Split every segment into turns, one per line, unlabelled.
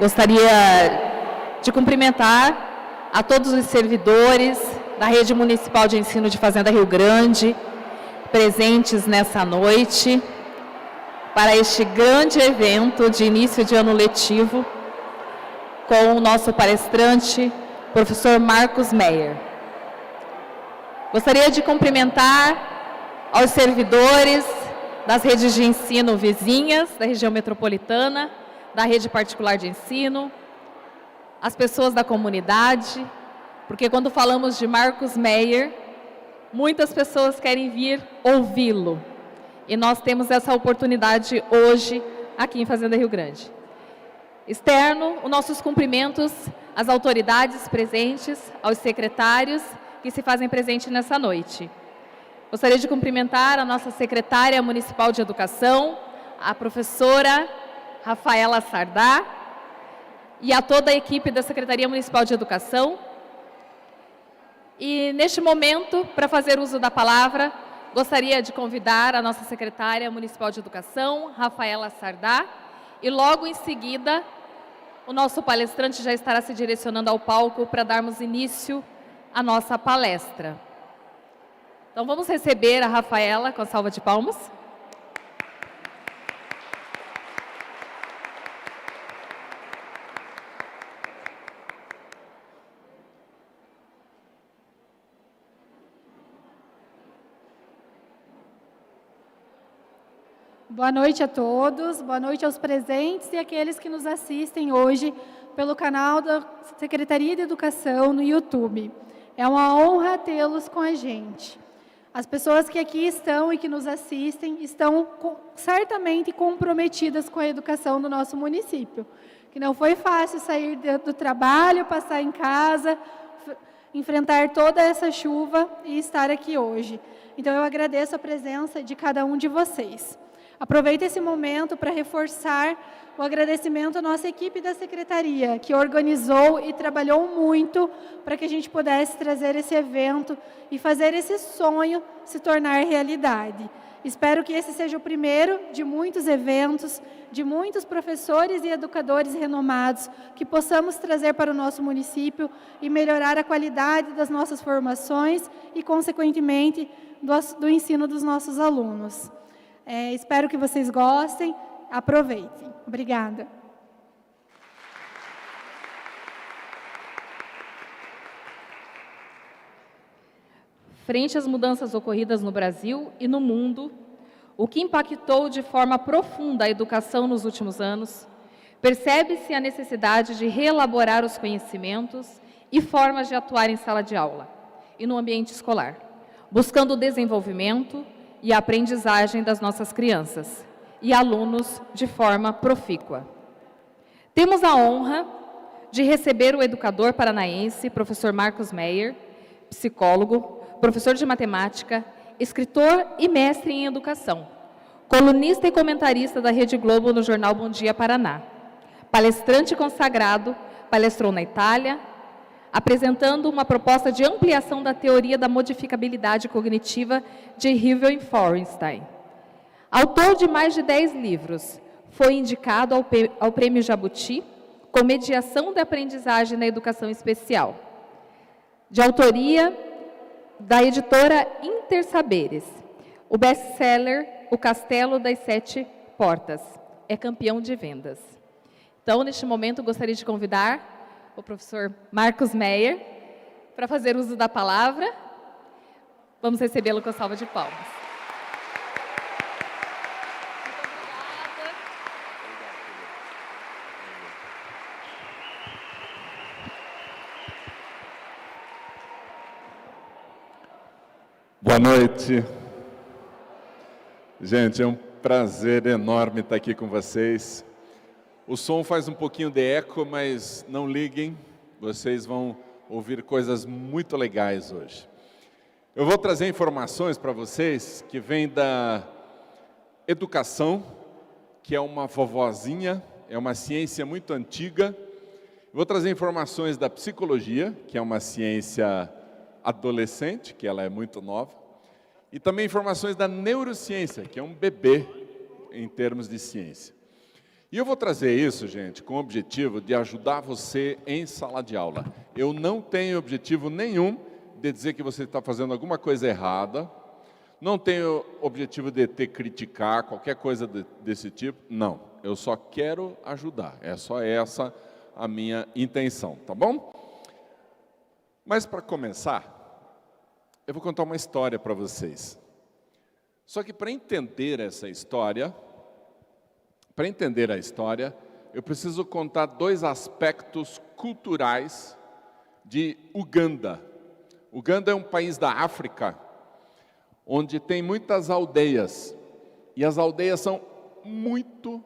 Gostaria de cumprimentar a todos os servidores da Rede Municipal de Ensino de Fazenda Rio Grande, presentes nessa noite, para este grande evento de início de ano letivo, com o nosso palestrante, professor Marcos Meyer. Gostaria de cumprimentar aos servidores das redes de ensino vizinhas, da região metropolitana, da rede particular de ensino, as pessoas da comunidade, porque quando falamos de Marcos Meyer, muitas pessoas querem vir ouvi-lo. E nós temos essa oportunidade hoje aqui em Fazenda Rio Grande. Externo, os nossos cumprimentos às autoridades presentes, aos secretários que se fazem presente nessa noite. Gostaria de cumprimentar a nossa secretária municipal de educação, a professora Rafaela Sardá, e a toda a equipe da Secretaria Municipal de Educação. E neste momento, para fazer uso da palavra, gostaria de convidar a nossa secretária municipal de Educação, Rafaela Sardá, e logo em seguida, o nosso palestrante já estará se direcionando ao palco para darmos início à nossa palestra. Então vamos receber a Rafaela com a salva de palmas.
Boa noite a todos, boa noite aos presentes e aqueles que nos assistem hoje pelo canal da Secretaria de Educação no YouTube. É uma honra tê-los com a gente. As pessoas que aqui estão e que nos assistem estão certamente comprometidas com a educação do nosso município, que não foi fácil sair do trabalho, passar em casa, enfrentar toda essa chuva e estar aqui hoje. Então eu agradeço a presença de cada um de vocês. Aproveito esse momento para reforçar o agradecimento à nossa equipe da Secretaria, que organizou e trabalhou muito para que a gente pudesse trazer esse evento e fazer esse sonho se tornar realidade. Espero que esse seja o primeiro de muitos eventos, de muitos professores e educadores renomados que possamos trazer para o nosso município e melhorar a qualidade das nossas formações e, consequentemente, do ensino dos nossos alunos. Espero que vocês gostem, aproveitem. Obrigada.
Frente às mudanças ocorridas no Brasil e no mundo, o que impactou de forma profunda a educação nos últimos anos, percebe-se a necessidade de reelaborar os conhecimentos e formas de atuar em sala de aula e no ambiente escolar, buscando o desenvolvimento e a aprendizagem das nossas crianças e alunos de forma profícua. Temos a honra de receber o educador paranaense, professor Marcos Meyer, psicólogo, professor de matemática, escritor e mestre em educação, colunista e comentarista da Rede Globo no jornal Bom Dia Paraná, palestrante consagrado, palestrou na Itália, apresentando uma proposta de ampliação da teoria da modificabilidade cognitiva de Hillel e Feuerstein. Autor de mais de 10 livros, foi indicado ao Prêmio Jabuti com mediação da aprendizagem na educação especial, de autoria da editora Intersaberes. O best-seller O Castelo das Sete Portas é campeão de vendas. Então, neste momento, gostaria de convidar o professor Marcos Meyer para fazer uso da palavra. Vamos recebê-lo com a salva de palmas.
Boa noite. Gente, é um prazer enorme estar aqui com vocês. O som faz um pouquinho de eco, mas não liguem, vocês vão ouvir coisas muito legais hoje. Eu vou trazer informações para vocês que vêm da educação, que é uma vovozinha, é uma ciência muito antiga. Vou trazer informações da psicologia, que é uma ciência adolescente, que ela é muito nova. E também informações da neurociência, que é um bebê em termos de ciência. E eu vou trazer isso, gente, com o objetivo de ajudar você em sala de aula. Eu não tenho objetivo nenhum de dizer que você está fazendo alguma coisa errada, não tenho objetivo de te criticar, qualquer coisa desse tipo, não. Eu só quero ajudar, é só essa a minha intenção, tá bom? Mas para começar, eu vou contar uma história para vocês. Só que para entender essa história, eu preciso contar dois aspectos culturais de Uganda. Uganda é um país da África, onde tem muitas aldeias, e as aldeias são muito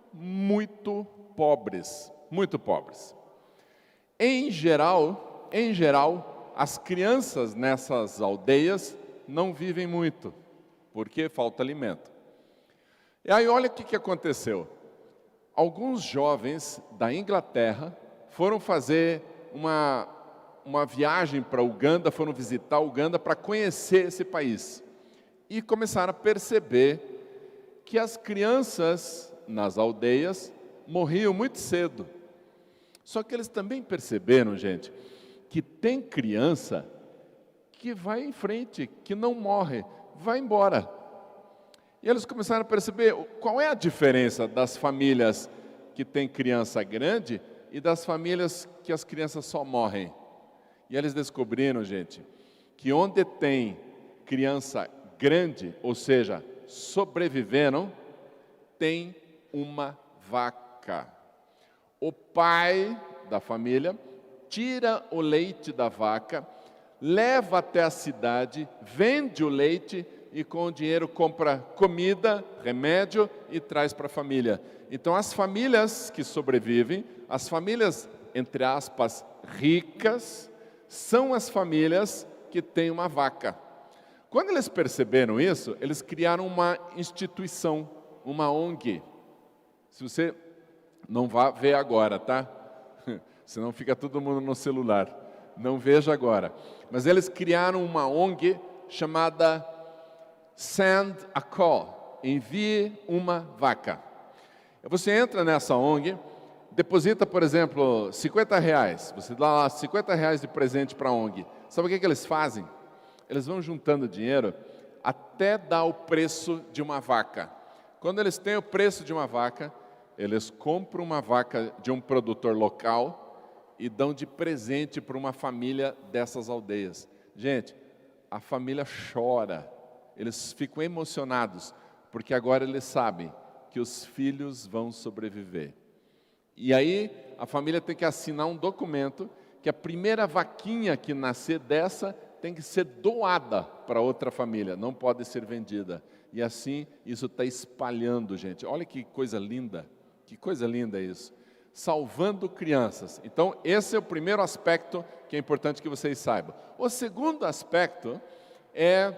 pobres, muito pobres. Em geral, as crianças nessas aldeias não vivem muito, porque falta alimento. E aí olha o que aconteceu. Alguns jovens da Inglaterra foram fazer uma viagem para Uganda, foram visitar Uganda para conhecer esse país. E começaram a perceber que as crianças nas aldeias morriam muito cedo. Só que eles também perceberam, gente, que tem criança que vai em frente, que não morre, vai embora. E eles começaram a perceber qual é a diferença das famílias que têm criança grande e das famílias que as crianças só morrem. E eles descobriram, gente, que onde tem criança grande, ou seja, sobreviveram, tem uma vaca. O pai da família tira o leite da vaca, leva até a cidade, vende o leite e com o dinheiro compra comida, remédio e traz para a família. Então as famílias que sobrevivem, as famílias, entre aspas, ricas, são as famílias que têm uma vaca. Quando eles perceberam isso, eles criaram uma instituição, uma ONG. Se você não vai ver agora, tá? Senão fica todo mundo no celular. Não veja agora. Mas eles criaram uma ONG chamada Send a Call, envie uma vaca. Você entra nessa ONG, deposita, por exemplo, R$50. Você dá lá R$50 de presente para a ONG. Sabe o que eles fazem? Eles vão juntando dinheiro até dar o preço de uma vaca. Quando eles têm o preço de uma vaca, eles compram uma vaca de um produtor local e dão de presente para uma família dessas aldeias. Gente, a família chora. Eles ficam emocionados, porque agora eles sabem que os filhos vão sobreviver. E aí, a família tem que assinar um documento que a primeira vaquinha que nascer dessa tem que ser doada para outra família, não pode ser vendida. E assim, isso está espalhando, gente. Olha que coisa linda é isso. Salvando crianças. Então, esse é o primeiro aspecto que é importante que vocês saibam. O segundo aspecto é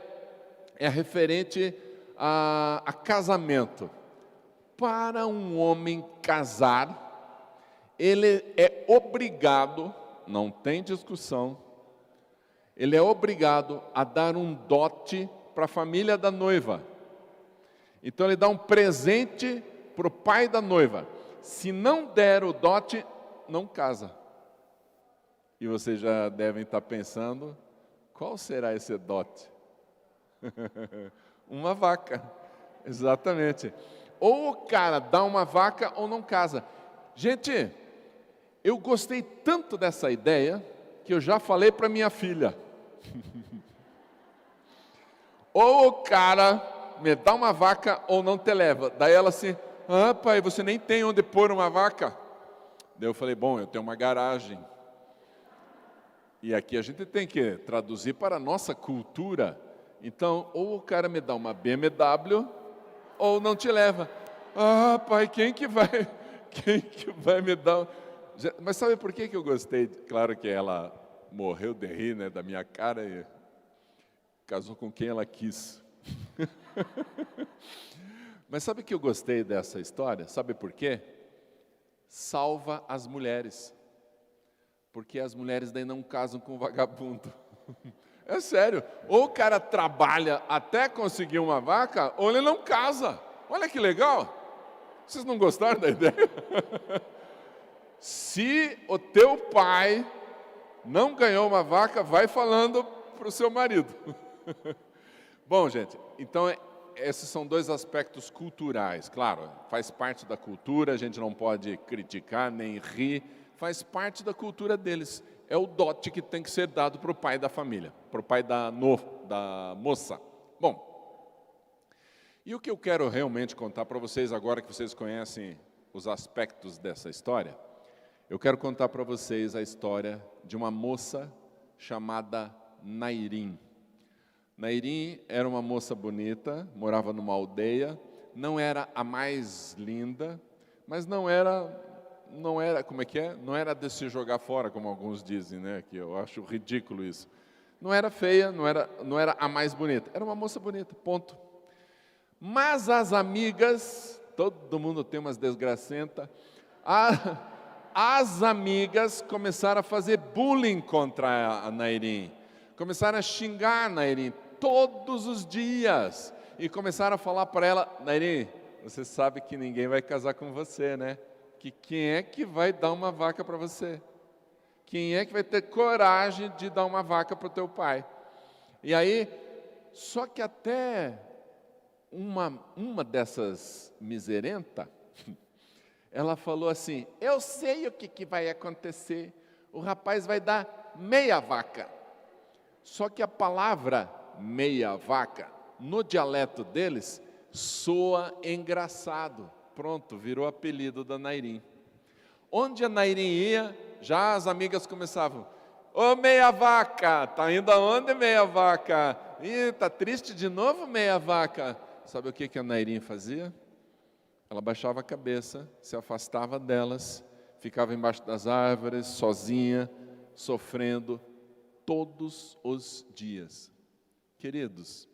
referente a casamento. Para um homem casar, ele é obrigado, não tem discussão, ele é obrigado a dar um dote para a família da noiva. Então ele dá um presente para o pai da noiva. Se não der o dote, não casa. E vocês já devem estar pensando, qual será esse dote? Uma vaca, exatamente. Ou o cara dá uma vaca ou não casa. Gente, eu gostei tanto dessa ideia que eu já falei para minha filha. Ou o cara me dá uma vaca ou não te leva. Daí ela assim, pai, você nem tem onde pôr uma vaca. Daí eu falei, bom, eu tenho uma garagem. E aqui a gente tem que traduzir para a nossa cultura. Então, ou o cara me dá uma BMW, ou não te leva. Pai, quem que vai me dar? Mas sabe por que eu gostei? Claro que ela morreu de rir, né, da minha cara e casou com quem ela quis. Mas sabe que eu gostei dessa história? Sabe por quê? Salva as mulheres. Porque as mulheres daí não casam com vagabundo. É sério, ou o cara trabalha até conseguir uma vaca, ou ele não casa. Olha que legal. Vocês não gostaram da ideia? Se o teu pai não ganhou uma vaca, vai falando para o seu marido. Bom, gente, então esses são dois aspectos culturais. Claro, faz parte da cultura, a gente não pode criticar nem rir, faz parte da cultura deles. É o dote que tem que ser dado para o pai da família, para o pai da moça. Bom, e o que eu quero realmente contar para vocês, agora que vocês conhecem os aspectos dessa história, eu quero contar para vocês a história de uma moça chamada Nairim. Nairim era uma moça bonita, morava numa aldeia, não era a mais linda, mas não era, como é que é? Não era de se jogar fora, como alguns dizem, né? Que eu acho ridículo isso. Não era feia, não era a mais bonita, era uma moça bonita, ponto. Mas as amigas, todo mundo tem umas desgracentas, as amigas começaram a fazer bullying contra a Nairim, começaram a xingar a Nairim todos os dias, e começaram a falar para ela: Nairim, você sabe que ninguém vai casar com você, né? Que quem é que vai dar uma vaca para você? Quem é que vai ter coragem de dar uma vaca para o teu pai? E aí, só que até uma dessas miserenta, ela falou assim: eu sei o que vai acontecer, o rapaz vai dar meia vaca. Só que a palavra meia vaca, no dialeto deles, soa engraçado. Pronto, virou apelido da Nairim. Onde a Nairim ia, já as amigas começavam: ô meia vaca, tá indo aonde meia vaca? Ih, tá triste de novo meia vaca? Sabe o que a Nairim fazia? Ela baixava a cabeça, se afastava delas, ficava embaixo das árvores, sozinha, sofrendo, todos os dias. Queridos,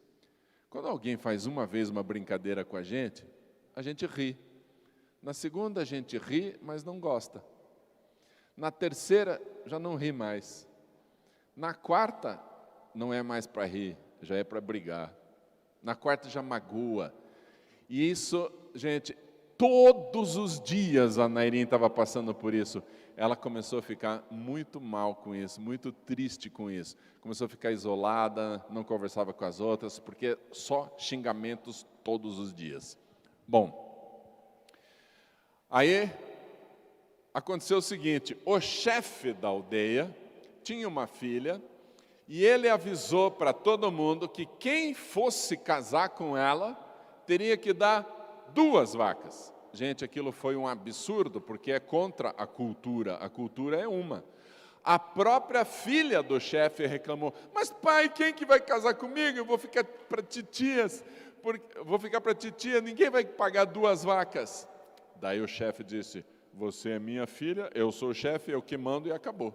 quando alguém faz uma vez uma brincadeira com a gente ri. Na segunda a gente ri, mas não gosta. Na terceira, já não ri mais. Na quarta, não é mais para rir, já é para brigar. Na quarta já magoa. E isso, gente, todos os dias a Nairim estava passando por isso. Ela começou a ficar muito mal com isso, muito triste com isso. Começou a ficar isolada, não conversava com as outras, porque só xingamentos todos os dias. Bom, aí aconteceu o seguinte: o chefe da aldeia tinha uma filha, e ele avisou para todo mundo que quem fosse casar com ela teria que dar 2 vacas. Gente, aquilo foi um absurdo, porque é contra a cultura é uma. A própria filha do chefe reclamou: mas pai, quem que vai casar comigo? Eu vou ficar para titias, ninguém vai pagar 2 vacas. Daí o chefe disse: você é minha filha, eu sou o chefe, eu que mando, e acabou.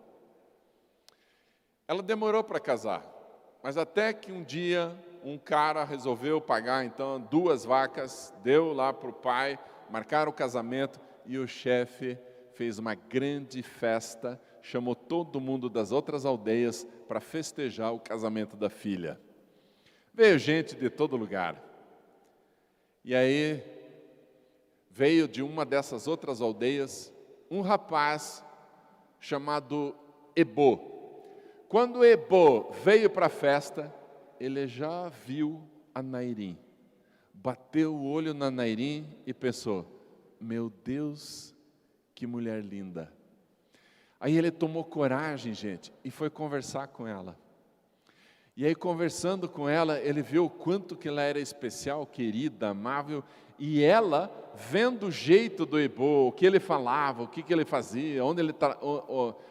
Ela demorou para casar, mas até que um dia um cara resolveu pagar então 2 vacas, deu lá para o pai, marcaram o casamento, e o chefe fez uma grande festa, chamou todo mundo das outras aldeias para festejar o casamento da filha. Veio gente de todo lugar. E aí veio de uma dessas outras aldeias um rapaz chamado Ebô. Quando Ebô veio para a festa, ele já viu a Nairim. Bateu o olho na Nairim e pensou: meu Deus, que mulher linda. Aí ele tomou coragem, gente, e foi conversar com ela. E aí, conversando com ela, ele viu o quanto que ela era especial, querida, amável, e ela, vendo o jeito do Ebô, o que ele falava, o que ele fazia, onde ele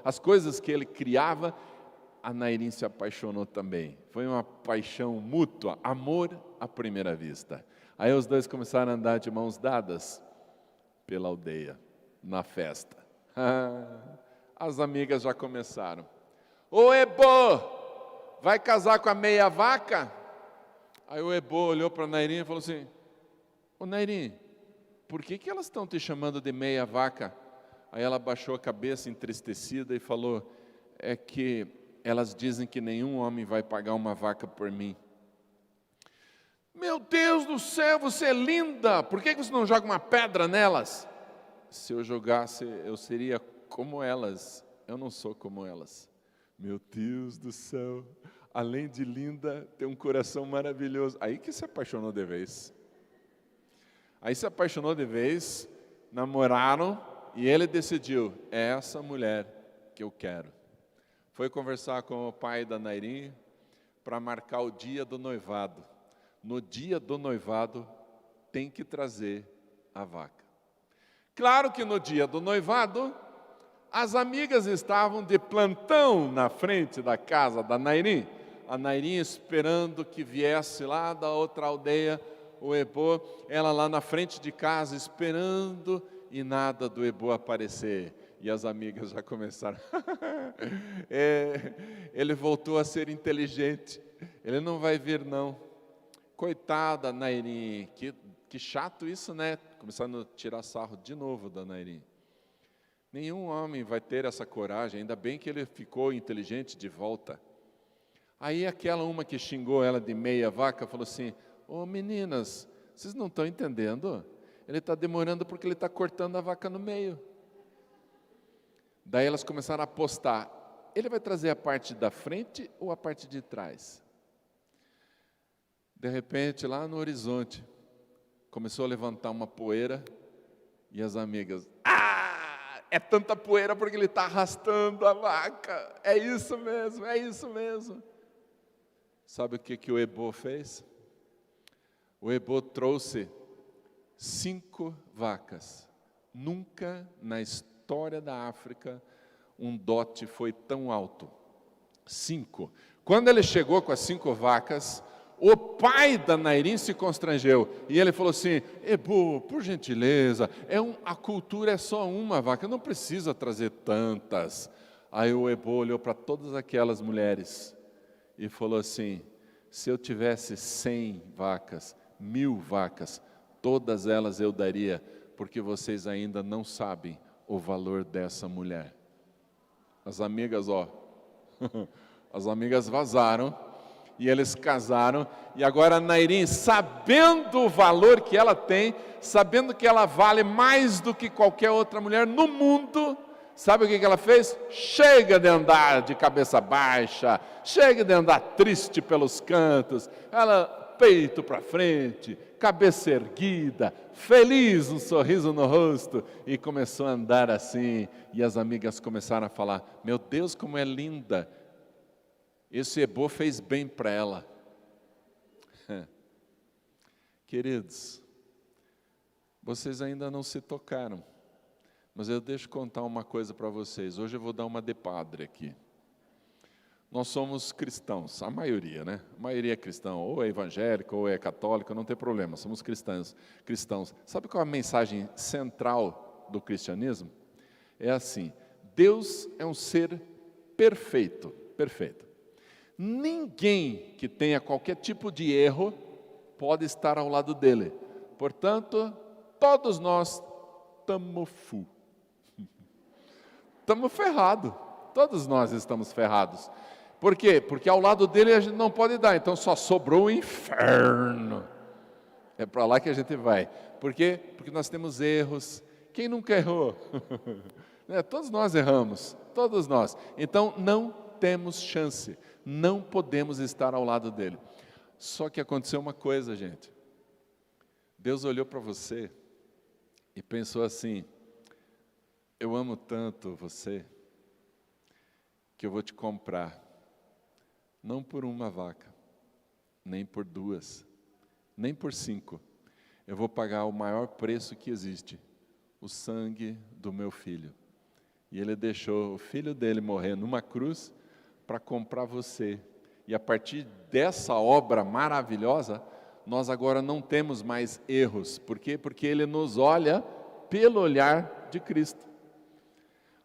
as coisas que ele criava, a Nairim se apaixonou também. Foi uma paixão mútua, amor à primeira vista. Aí os dois começaram a andar de mãos dadas pela aldeia, na festa. As amigas já começaram: ô Ebô, vai casar com a meia vaca? Aí o Ebô olhou para a Nairim e falou assim: ô Nairim, por que elas estão te chamando de meia vaca? Aí ela baixou a cabeça entristecida e falou: é que elas dizem que nenhum homem vai pagar uma vaca por mim. Meu Deus do céu, você é linda, por que você não joga uma pedra nelas? Se eu jogasse, eu seria como elas, eu não sou como elas. Meu Deus do céu, além de linda, tem um coração maravilhoso. Aí que se apaixonou de vez. Aí se apaixonou de vez, namoraram e ele decidiu, é essa mulher que eu quero. Foi conversar com o pai da Nairim para marcar o dia do noivado. No dia do noivado tem que trazer a vaca. Claro que no dia do noivado, as amigas estavam de plantão na frente da casa da Nairim. A Nairim esperando que viesse lá da outra aldeia, o Ebô, ela lá na frente de casa esperando e nada do Ebô aparecer. E as amigas já começaram, ele voltou a ser inteligente, ele não vai vir não. Coitada Nairim, que chato isso, né? Começando a tirar sarro de novo da Nairim. Nenhum homem vai ter essa coragem, ainda bem que ele ficou inteligente de volta. Aí aquela uma que xingou ela de meia vaca, falou assim, ô meninas, vocês não estão entendendo? Ele está demorando porque ele está cortando a vaca no meio. Daí elas começaram a apostar, ele vai trazer a parte da frente ou a parte de trás? De repente, lá no horizonte, começou a levantar uma poeira e as amigas, é tanta poeira porque ele está arrastando a vaca, é isso mesmo, é isso mesmo. Sabe o que o Ebô fez? O Ebô trouxe 5 vacas. Nunca na história da África um dote foi tão alto. 5. Quando ele chegou com as 5 vacas, o pai da Nairim se constrangeu e ele falou assim, Ebô, por gentileza, a cultura é só uma vaca, não precisa trazer tantas. Aí o Ebô olhou para todas aquelas mulheres e falou assim, se eu tivesse 100 vacas, 1000 vacas, todas elas eu daria, porque vocês ainda não sabem o valor dessa mulher. As amigas, as amigas vazaram, e eles casaram, e agora a Nairim, sabendo o valor que ela tem, sabendo que ela vale mais do que qualquer outra mulher no mundo, sabe o que ela fez? Chega de andar de cabeça baixa, chega de andar triste pelos cantos, ela peito para frente, cabeça erguida, feliz, um sorriso no rosto, e começou a andar assim, e as amigas começaram a falar, meu Deus, como é linda, esse Ebô fez bem para ela. Queridos, vocês ainda não se tocaram, mas eu deixo contar uma coisa para vocês. Hoje eu vou dar uma de padre aqui. Nós somos cristãos, a maioria, né? A maioria é cristão, ou é evangélico, ou é católico, não tem problema, somos cristãos. Sabe qual é a mensagem central do cristianismo? É assim, Deus é um ser perfeito. Ninguém que tenha qualquer tipo de erro pode estar ao lado dele. Portanto, todos nós estamos estamos ferrados. Todos nós estamos ferrados. Por quê? Porque ao lado dele a gente não pode dar. Então só sobrou o inferno. É para lá que a gente vai. Por quê? Porque nós temos erros. Quem nunca errou? Todos nós erramos. Todos nós. Então não temos chance. Não podemos estar ao lado dele. Só que aconteceu uma coisa, gente. Deus olhou para você e pensou assim, eu amo tanto você, que eu vou te comprar, não por uma vaca, nem por 2, nem por 5. Eu vou pagar o maior preço que existe, o sangue do meu filho. E ele deixou o filho dele morrer numa cruz para comprar você. E a partir dessa obra maravilhosa, nós agora não temos mais erros. Por quê? Porque ele nos olha pelo olhar de Cristo.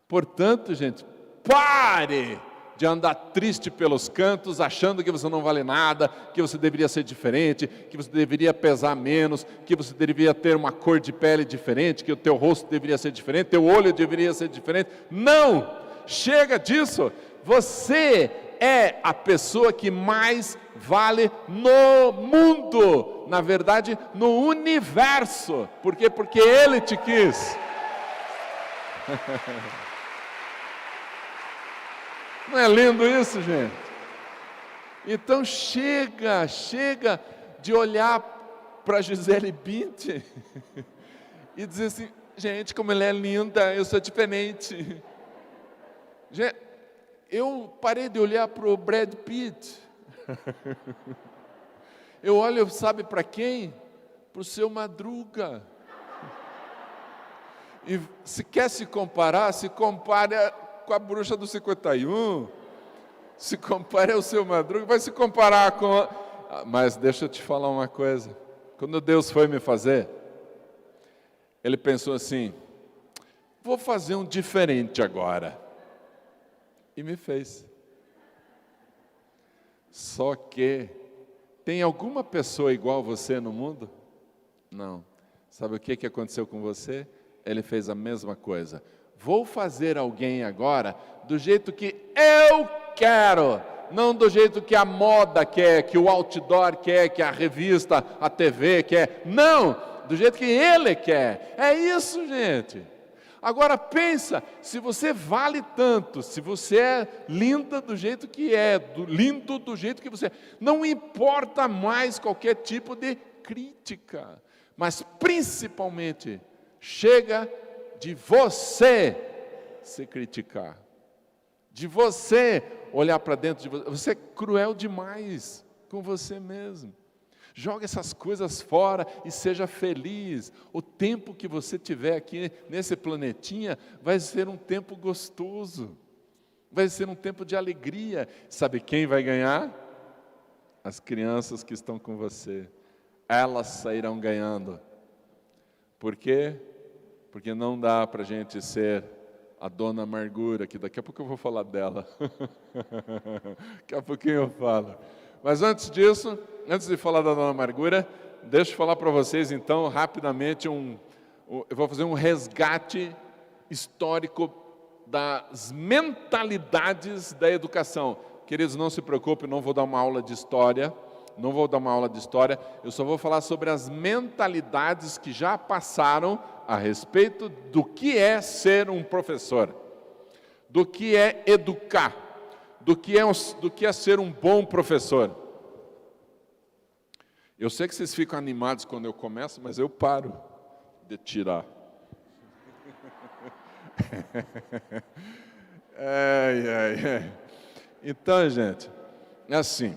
Portanto, gente, pare de andar triste pelos cantos, achando que você não vale nada, que você deveria ser diferente, que você deveria pesar menos, que você deveria ter uma cor de pele diferente, que o teu rosto deveria ser diferente, teu olho deveria ser diferente. Não! Chega disso! Você é a pessoa que mais vale no mundo, na verdade, no universo. Por quê? Porque Ele te quis. Não é lindo isso, gente? Então chega de olhar para Gisele Bündchen e dizer assim, gente, como ela é linda, eu sou diferente. Gente, eu parei de olhar para o Brad Pitt. Eu olho, sabe para quem? Para o Seu Madruga. E se quer se comparar, se compare com a Bruxa do 51. Se compare ao Seu Madruga, vai se comparar com... Mas deixa eu te falar uma coisa. Quando Deus foi me fazer, Ele pensou assim, vou fazer um diferente agora. E me fez. Só que, tem alguma pessoa igual a você no mundo? Não. Sabe o que aconteceu com você? Ele fez a mesma coisa. Vou fazer alguém agora do jeito que eu quero, não do jeito que a moda quer, que o outdoor quer, que a revista, a TV quer. Não, do jeito que Ele quer. É isso, gente. Agora pensa, se você vale tanto, se você é linda do jeito que é, lindo do jeito que você é, não importa mais qualquer tipo de crítica, mas principalmente, chega de você se criticar, de você olhar para dentro de você, você é cruel demais com você mesmo. Joga essas coisas fora e seja feliz. O tempo que você tiver aqui nesse planetinha vai ser um tempo gostoso. Vai ser um tempo de alegria. Sabe quem vai ganhar? As crianças que estão com você. Elas sairão ganhando. Por quê? Porque não dá para a gente ser a Dona Amargura, que daqui a pouco eu vou falar dela. Daqui a pouquinho eu falo. Mas antes disso, antes de falar da Dona Amargura, deixa eu falar para vocês então, rapidamente, eu vou fazer um resgate histórico das mentalidades da educação. Queridos, não se preocupem, não vou dar uma aula de história, eu só vou falar sobre as mentalidades que já passaram a respeito do que é ser um professor, do que é educar, do que é ser um bom professor. Eu sei que vocês ficam animados quando eu começo, mas eu paro de tirar. Então, gente, é assim.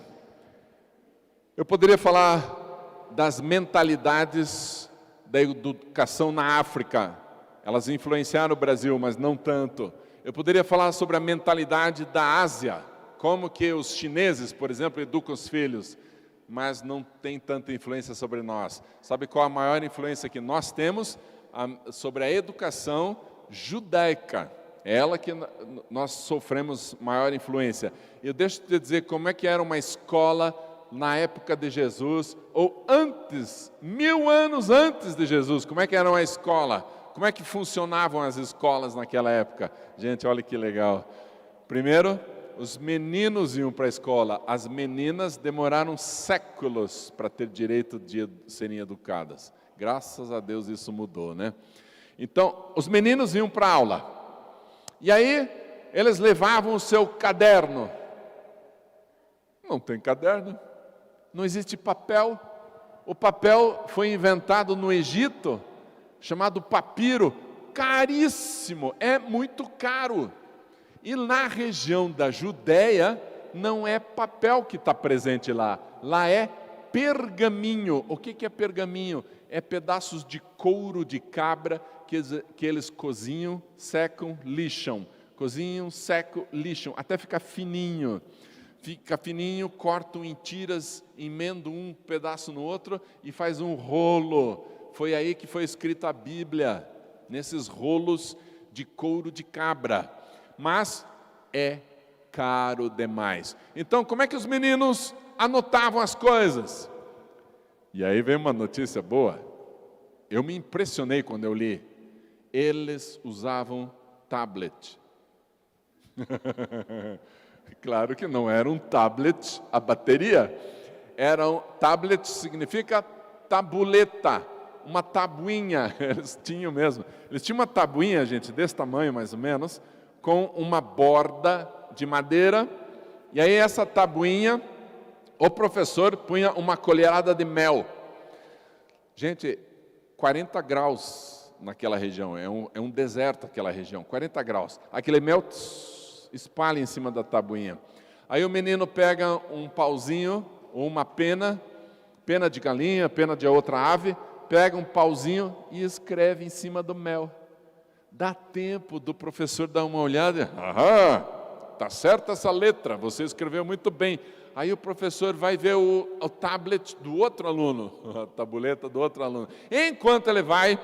Eu poderia falar das mentalidades da educação na África. Elas influenciaram o Brasil, mas não tanto. Eu poderia falar sobre a mentalidade da Ásia, como que os chineses, por exemplo, educam os filhos, mas não tem tanta influência sobre nós. Sabe qual a maior influência que nós temos? Sobre a educação judaica. É ela que nós sofremos maior influência. E deixa eu te dizer como é que era uma escola na época de Jesus, ou antes, 1000 anos antes de Jesus, como é que era uma escola? Como é que funcionavam as escolas naquela época? Gente, olha que legal. Primeiro, os meninos iam para a escola. As meninas demoraram séculos para ter direito de serem educadas. Graças a Deus isso mudou, né? Então, os meninos iam para a aula. E aí, eles levavam o seu caderno. Não tem caderno. Não existe papel. O papel foi inventado no Egito, chamado papiro, caríssimo, é muito caro. E na região da Judéia, não é papel que está presente lá, lá é pergaminho. O que é pergaminho? É pedaços de couro de cabra que eles cozinham, secam, lixam. Cozinham, secam, lixam, até ficar fininho. Fica fininho, cortam em tiras, emendam um pedaço no outro e faz um rolo. Foi aí que foi escrita a Bíblia, nesses rolos de couro de cabra. Mas é caro demais. Então, como é que os meninos anotavam as coisas? E aí vem uma notícia boa. Eu me impressionei quando eu li. Eles usavam tablet. Claro que não era um tablet a bateria. Tablet significa tabuleta, uma tabuinha. Eles tinham mesmo. Eles tinham uma tabuinha, gente, desse tamanho mais ou menos, com uma borda de madeira. E aí essa tabuinha, o professor punha uma colherada de mel. Gente, 40 graus naquela região, é um deserto aquela região, 40 graus. Aquele mel espalha em cima da tabuinha. Aí o menino pega um pauzinho, ou uma pena de galinha, pena de outra ave, pega um pauzinho e escreve em cima do mel. Dá tempo do professor dar uma olhada, tá certa essa letra, você escreveu muito bem. Aí o professor vai ver o tablet do outro aluno, a tabuleta do outro aluno. Enquanto ele vai,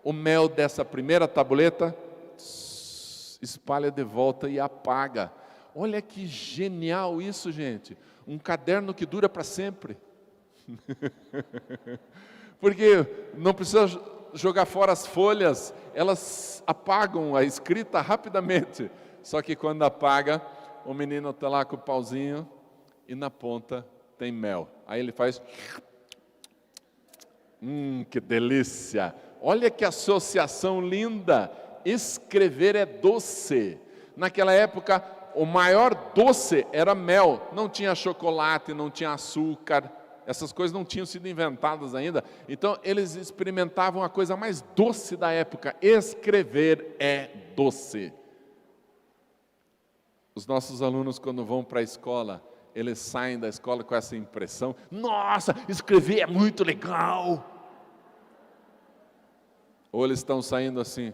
o mel dessa primeira tabuleta espalha de volta e apaga. Olha que genial isso, gente. Um caderno que dura para sempre. Porque não precisa jogar fora as folhas, elas apagam a escrita rapidamente. Só que quando apaga, o menino está lá com o pauzinho e na ponta tem mel. Aí ele faz... que delícia! Olha que associação linda! Escrever é doce. Naquela época, o maior doce era mel. Não tinha chocolate, não tinha açúcar. Essas coisas não tinham sido inventadas ainda. Então, eles experimentavam a coisa mais doce da época. Escrever é doce. Os nossos alunos, quando vão para a escola, eles saem da escola com essa impressão: nossa, escrever é muito legal. Ou eles estão saindo assim: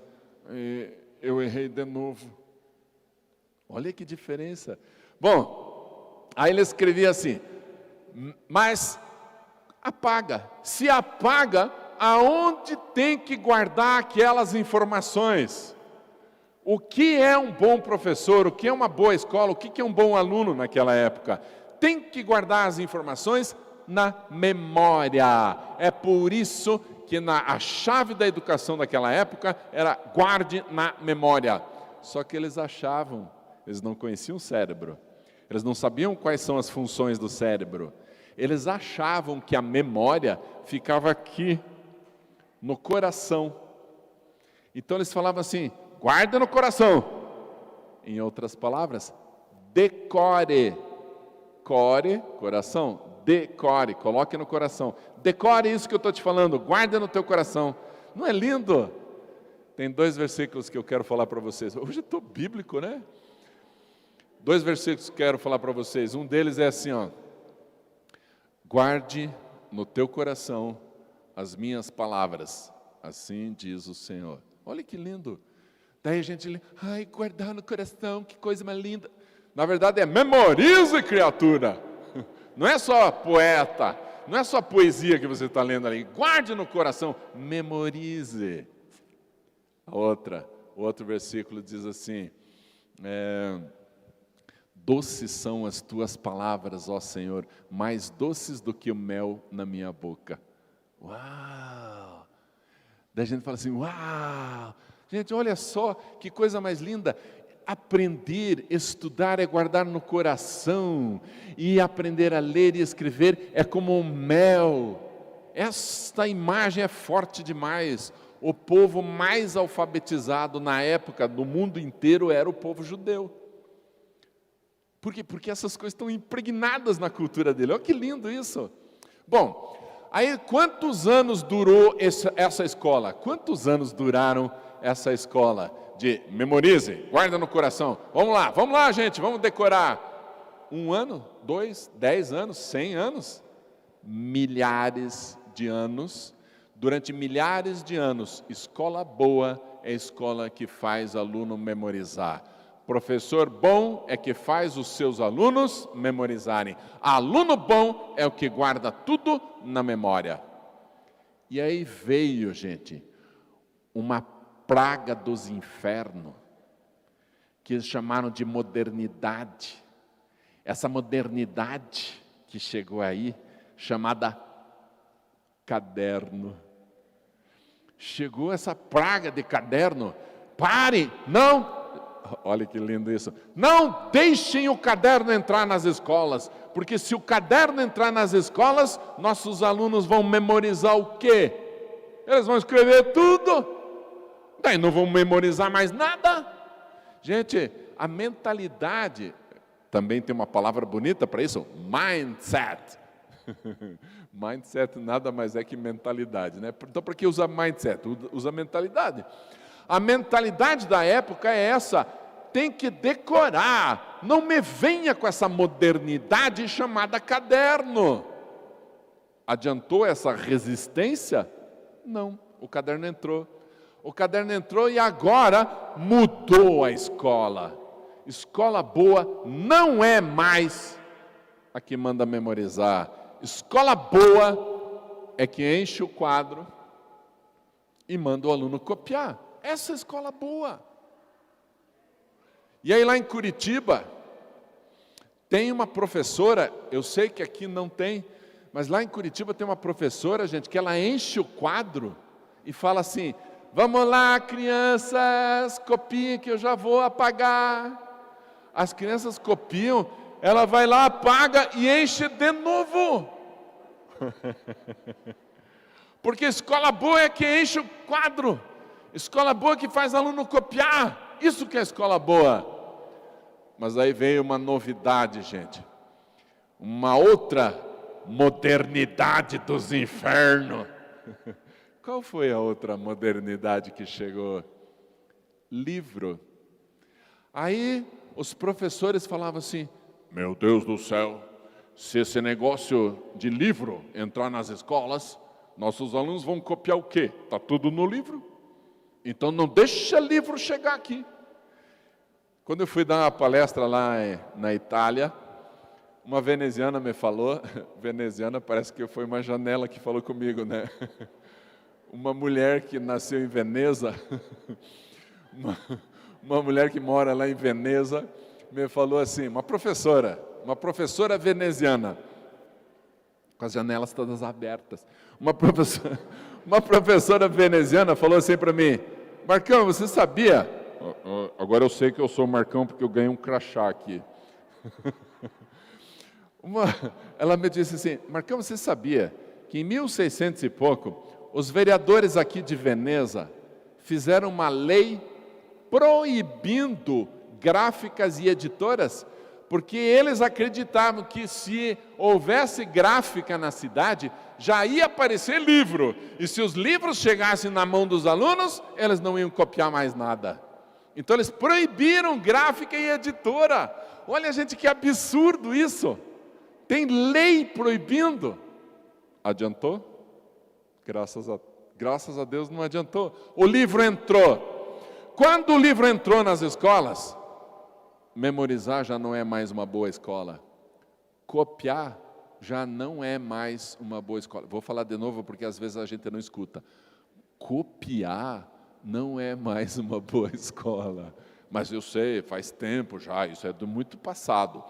eu errei de novo. Olha que diferença. Bom, aí ele escrevia assim: mas apaga. Se apaga, aonde tem que guardar aquelas informações? O que é um bom professor? O que é uma boa escola? O que é um bom aluno naquela época? Tem que guardar as informações na memória. É por isso que a chave da educação daquela época era guarde na memória. Só que eles achavam, eles não conheciam o cérebro, eles não sabiam quais são as funções do cérebro. Eles achavam que a memória ficava aqui, no coração. Então eles falavam assim: guarda no coração. Em outras palavras, decore. Core, coração. Decore, coloque no coração. Decore isso que eu estou te falando, guarda no teu coração. Não é lindo? Tem 2 versículos que eu quero falar para vocês. Hoje eu estou bíblico, né? 2 versículos que eu quero falar para vocês. Um deles é assim, ó: guarde no teu coração as minhas palavras, assim diz o Senhor. Olha que lindo. Daí a gente lê: ai, guardar no coração, que coisa mais linda. Na verdade é memorize, criatura. Não é só poeta, não é só poesia que você está lendo ali. Guarde no coração, memorize. O outro versículo diz assim: doces são as tuas palavras, ó Senhor, mais doces do que o mel na minha boca. Uau! Daí a gente fala assim: uau! Gente, olha só que coisa mais linda. Aprender, estudar é guardar no coração, e aprender a ler e escrever é como um mel. Esta imagem é forte demais. O povo mais alfabetizado na época do mundo inteiro era o povo judeu. Por quê? Porque essas coisas estão impregnadas na cultura dele. Olha que lindo isso. Bom, aí quantos anos durou essa escola? Quantos anos duraram essa escola? De memorize, guarda no coração. Vamos lá, gente, vamos decorar. 1 ano, 2, 10 anos, 100 anos? Milhares de anos. Durante milhares de anos, escola boa é a escola que faz aluno memorizar. Professor bom é que faz os seus alunos memorizarem. Aluno bom é o que guarda tudo na memória. E aí veio, gente, uma praga dos infernos, que eles chamaram de modernidade. Essa modernidade que chegou aí, chamada caderno. Chegou essa praga de caderno. Pare, não, olha que lindo isso. Não deixem o caderno entrar nas escolas, porque se o caderno entrar nas escolas, nossos alunos vão memorizar o quê? Eles vão escrever tudo, daí não vão memorizar mais nada. Gente, a mentalidade, também tem uma palavra bonita para isso, mindset. Mindset nada mais é que mentalidade, né? Então, para que usa mindset? Usa mentalidade. A mentalidade da época é essa: tem que decorar, não me venha com essa modernidade chamada caderno. Adiantou essa resistência? Não, o caderno entrou. O caderno entrou e agora mudou a escola. Escola boa não é mais a que manda memorizar. Escola boa é que enche o quadro e manda o aluno copiar. Essa é a escola boa. E aí lá em Curitiba, tem uma professora, eu sei que aqui não tem, mas lá em Curitiba tem uma professora, gente, que ela enche o quadro e fala assim: vamos lá, crianças, copiem que eu já vou apagar. As crianças copiam, ela vai lá, apaga e enche de novo. Porque escola boa é que enche o quadro. Escola boa que faz aluno copiar. Isso que é escola boa. Mas aí veio uma novidade, gente. Uma outra modernidade dos infernos. Qual foi a outra modernidade que chegou? Livro. Aí os professores falavam assim: meu Deus do céu, se esse negócio de livro entrar nas escolas, nossos alunos vão copiar o quê? Está tudo no livro. Então não deixa livro chegar aqui. Quando eu fui dar uma palestra lá na Itália, uma veneziana me falou, veneziana parece que foi uma janela que falou comigo, né? Uma mulher que nasceu em Veneza, uma mulher que mora lá em Veneza, me falou assim, uma professora veneziana, com as janelas todas abertas, uma professora veneziana falou assim para mim: Marcão, você sabia? Agora eu sei que eu sou Marcão porque eu ganhei um crachá aqui. Ela me disse assim: Marcão, você sabia que em 1600 e pouco, os vereadores aqui de Veneza fizeram uma lei proibindo gráficas e editoras, porque eles acreditavam que se houvesse gráfica na cidade, já ia aparecer livro, e se os livros chegassem na mão dos alunos, eles não iam copiar mais nada. Então eles proibiram gráfica e editora. Olha, gente, que absurdo isso. Tem lei proibindo. Adiantou? Graças a Deus não adiantou. O livro entrou. Quando o livro entrou nas escolas, memorizar já não é mais uma boa escola. Copiar já não é mais uma boa escola. Vou falar de novo porque às vezes a gente não escuta. Copiar não é mais uma boa escola. Mas eu sei, faz tempo já, isso é do muito passado.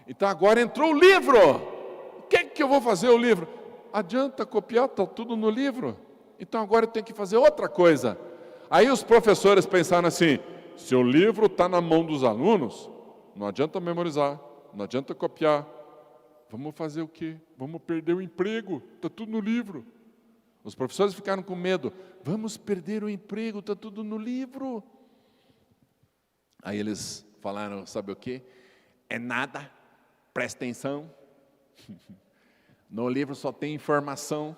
Então agora entrou o livro. O que eu vou fazer o livro? Adianta copiar, está tudo no livro. Então agora eu tenho que fazer outra coisa. Aí os professores pensaram assim: se o livro está na mão dos alunos, não adianta memorizar, não adianta copiar. Vamos fazer o quê? Vamos perder o emprego, está tudo no livro. Os professores ficaram com medo. Vamos perder o emprego, está tudo no livro. Aí eles falaram, sabe o quê? É nada, presta atenção. No livro só tem informação.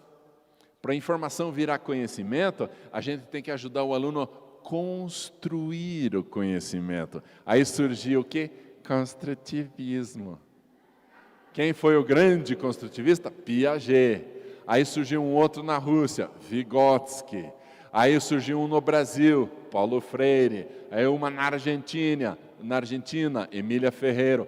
Para a informação virar conhecimento, a gente tem que ajudar o aluno a construir o conhecimento. Aí surgiu o quê? Construtivismo. Quem foi o grande construtivista? Piaget. Aí surgiu um outro na Rússia, Vygotsky. Aí surgiu um no Brasil, Paulo Freire. Aí uma na Argentina, Emília Ferreiro.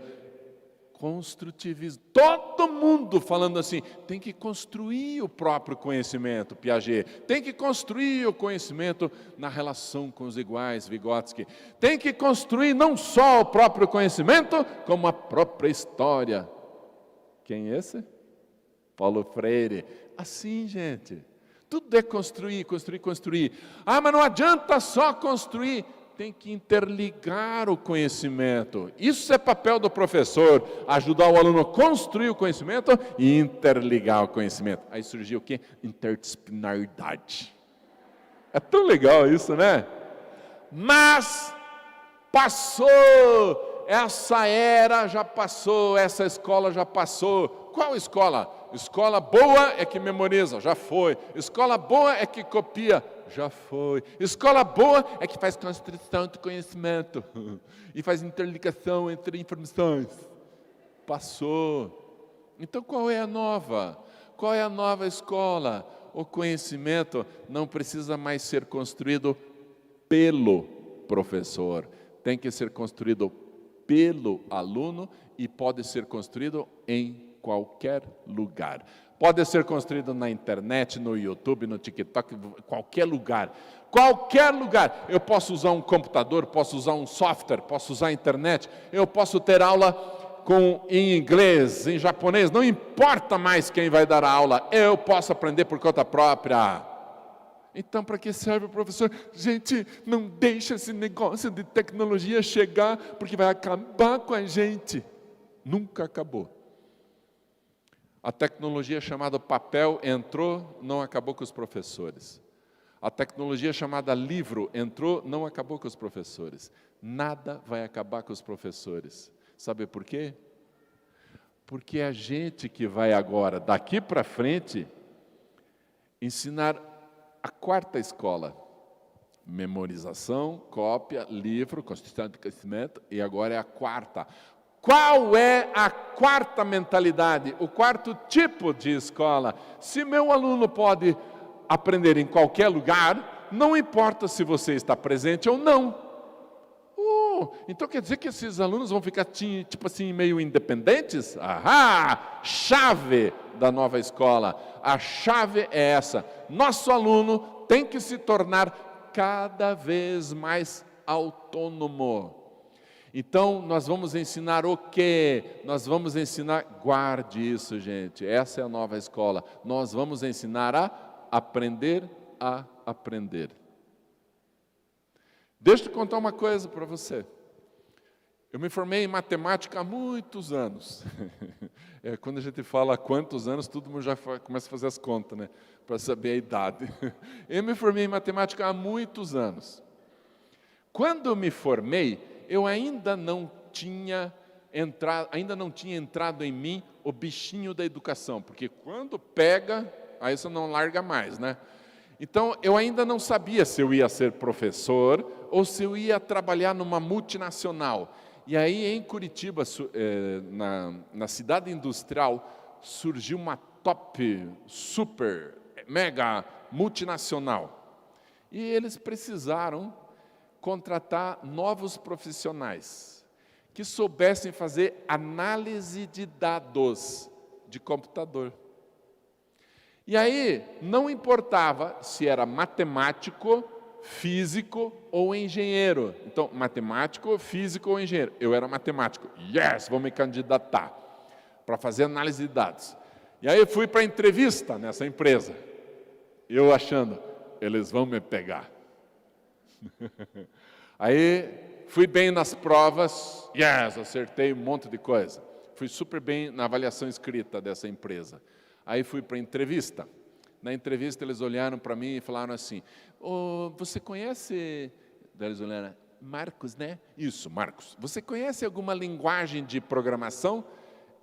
Construtivismo. Todo mundo falando assim, tem que construir o próprio conhecimento, Piaget. Tem que construir o conhecimento na relação com os iguais, Vygotsky. Tem que construir não só o próprio conhecimento, como a própria história. Quem é esse? Paulo Freire. Assim, gente, tudo é construir. Ah, mas não adianta só construir. tem que interligar o conhecimento. Isso é papel do professor, ajudar o aluno a construir o conhecimento e interligar o conhecimento. Aí surgiu o quê? Interdisciplinaridade. É tão legal isso, né? Mas passou, essa era já passou, essa escola já passou. Qual escola? Escola boa é que memoriza, já foi. Escola boa é que copia, já foi. Escola boa é que faz construção de conhecimento e faz interligação entre informações. Passou. Então qual é a nova? Qual é a nova escola? O conhecimento não precisa mais ser construído pelo professor. Tem que ser construído pelo aluno e pode ser construído em qualquer lugar. Pode ser construído na internet, no YouTube, no TikTok, qualquer lugar. Qualquer lugar. Eu posso usar um computador, posso usar um software, posso usar a internet, eu posso ter aula em inglês, em japonês, não importa mais quem vai dar a aula, eu posso aprender por conta própria. Então, para que serve o professor? Gente, não deixa esse negócio de tecnologia chegar, porque vai acabar com a gente. Nunca acabou. A tecnologia chamada papel entrou, não acabou com os professores. A tecnologia chamada livro entrou, não acabou com os professores. Nada vai acabar com os professores. Sabe por quê? Porque é a gente que vai agora, daqui para frente, ensinar a quarta escola. Memorização, cópia, livro, construção de conhecimento, e agora é a quarta. Qual é a quarta mentalidade, o quarto tipo de escola? Se meu aluno pode aprender em qualquer lugar, não importa se você está presente ou não. Então quer dizer que esses alunos vão ficar tipo assim meio independentes? Ahá! Chave da nova escola. A chave é essa. Nosso aluno tem que se tornar cada vez mais autônomo. Então, nós vamos ensinar o quê? Nós vamos ensinar, guarde isso, gente, essa é a nova escola. Nós vamos ensinar a aprender a aprender. Deixa eu contar uma coisa para você. Eu me formei em matemática há muitos anos. Quando a gente fala há quantos anos, todo mundo já começa a fazer as contas, né? Para saber a idade. Eu me formei em matemática há muitos anos. Quando eu me formei, eu ainda não tinha entrado em mim o bichinho da educação, porque quando pega, aí você não larga mais, né? Então, eu ainda não sabia se eu ia ser professor ou se eu ia trabalhar numa multinacional. E aí, em Curitiba, na cidade industrial, surgiu uma top, super, mega multinacional. E eles precisaram contratar novos profissionais que soubessem fazer análise de dados de computador. E aí, não importava se era matemático, físico ou engenheiro. Então, matemático, físico ou engenheiro. Eu era matemático. Yes, vou me candidatar para fazer análise de dados. E aí, eu fui para a entrevista nessa empresa. Eu achando, eles vão me pegar. Aí, fui bem nas provas. Yes, acertei um monte de coisa. Fui super bem na avaliação escrita dessa empresa. Aí fui para a entrevista. Na entrevista eles olharam para mim e falaram assim, você conhece, eles olharam, Marcos, né? Isso, Marcos. Você conhece alguma linguagem de programação?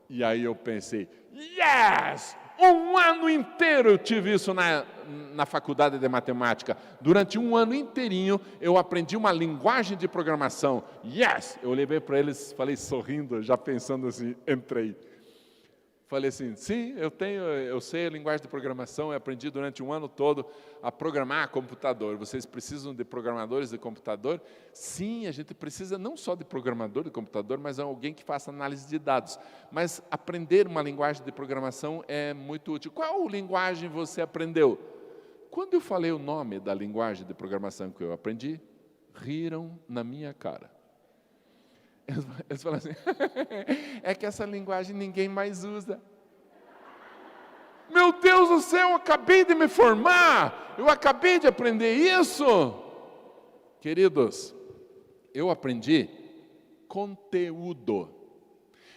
E aí eu pensei, yes! Um ano inteiro eu tive isso na faculdade de matemática. Durante um ano inteirinho eu aprendi uma linguagem de programação. Yes! Eu olhei para eles, falei sorrindo, já pensando assim, entrei. Falei assim, sim, eu sei a linguagem de programação, eu aprendi durante um ano todo a programar computador. Vocês precisam de programadores de computador? Sim, a gente precisa não só de programador de computador, mas alguém que faça análise de dados. Mas aprender uma linguagem de programação é muito útil. Qual linguagem você aprendeu? Quando eu falei o nome da linguagem de programação que eu aprendi, riram na minha cara. Eles falam assim, é que essa linguagem ninguém mais usa. Meu Deus do céu, eu acabei de me formar, eu acabei de aprender isso. Queridos, Eu aprendi conteúdo.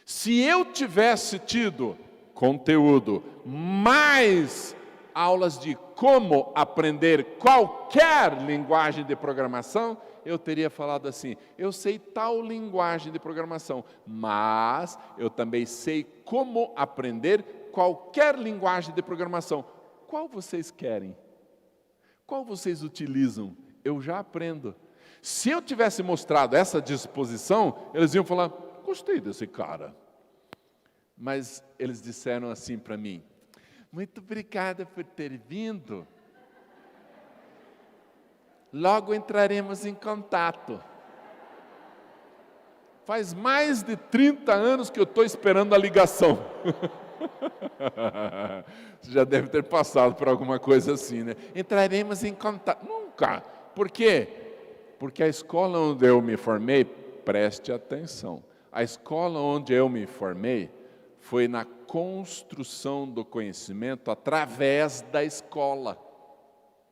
Se eu tivesse tido conteúdo, mais aulas de como aprender qualquer linguagem de programação, eu teria falado assim: eu sei tal linguagem de programação, mas eu também sei como aprender qualquer linguagem de programação. Qual vocês querem? Qual vocês utilizam? Eu já aprendo. Se eu tivesse mostrado essa disposição, eles iam falar: gostei desse cara. Mas eles disseram assim para mim: muito obrigada por ter vindo. Logo entraremos em contato. Faz mais de 30 anos que eu estou esperando a ligação. Você já deve ter passado por alguma coisa assim, né? Entraremos em contato. Nunca. Por quê? Porque a escola onde eu me formei, preste atenção, a escola onde eu me formei foi na construção do conhecimento através da escola,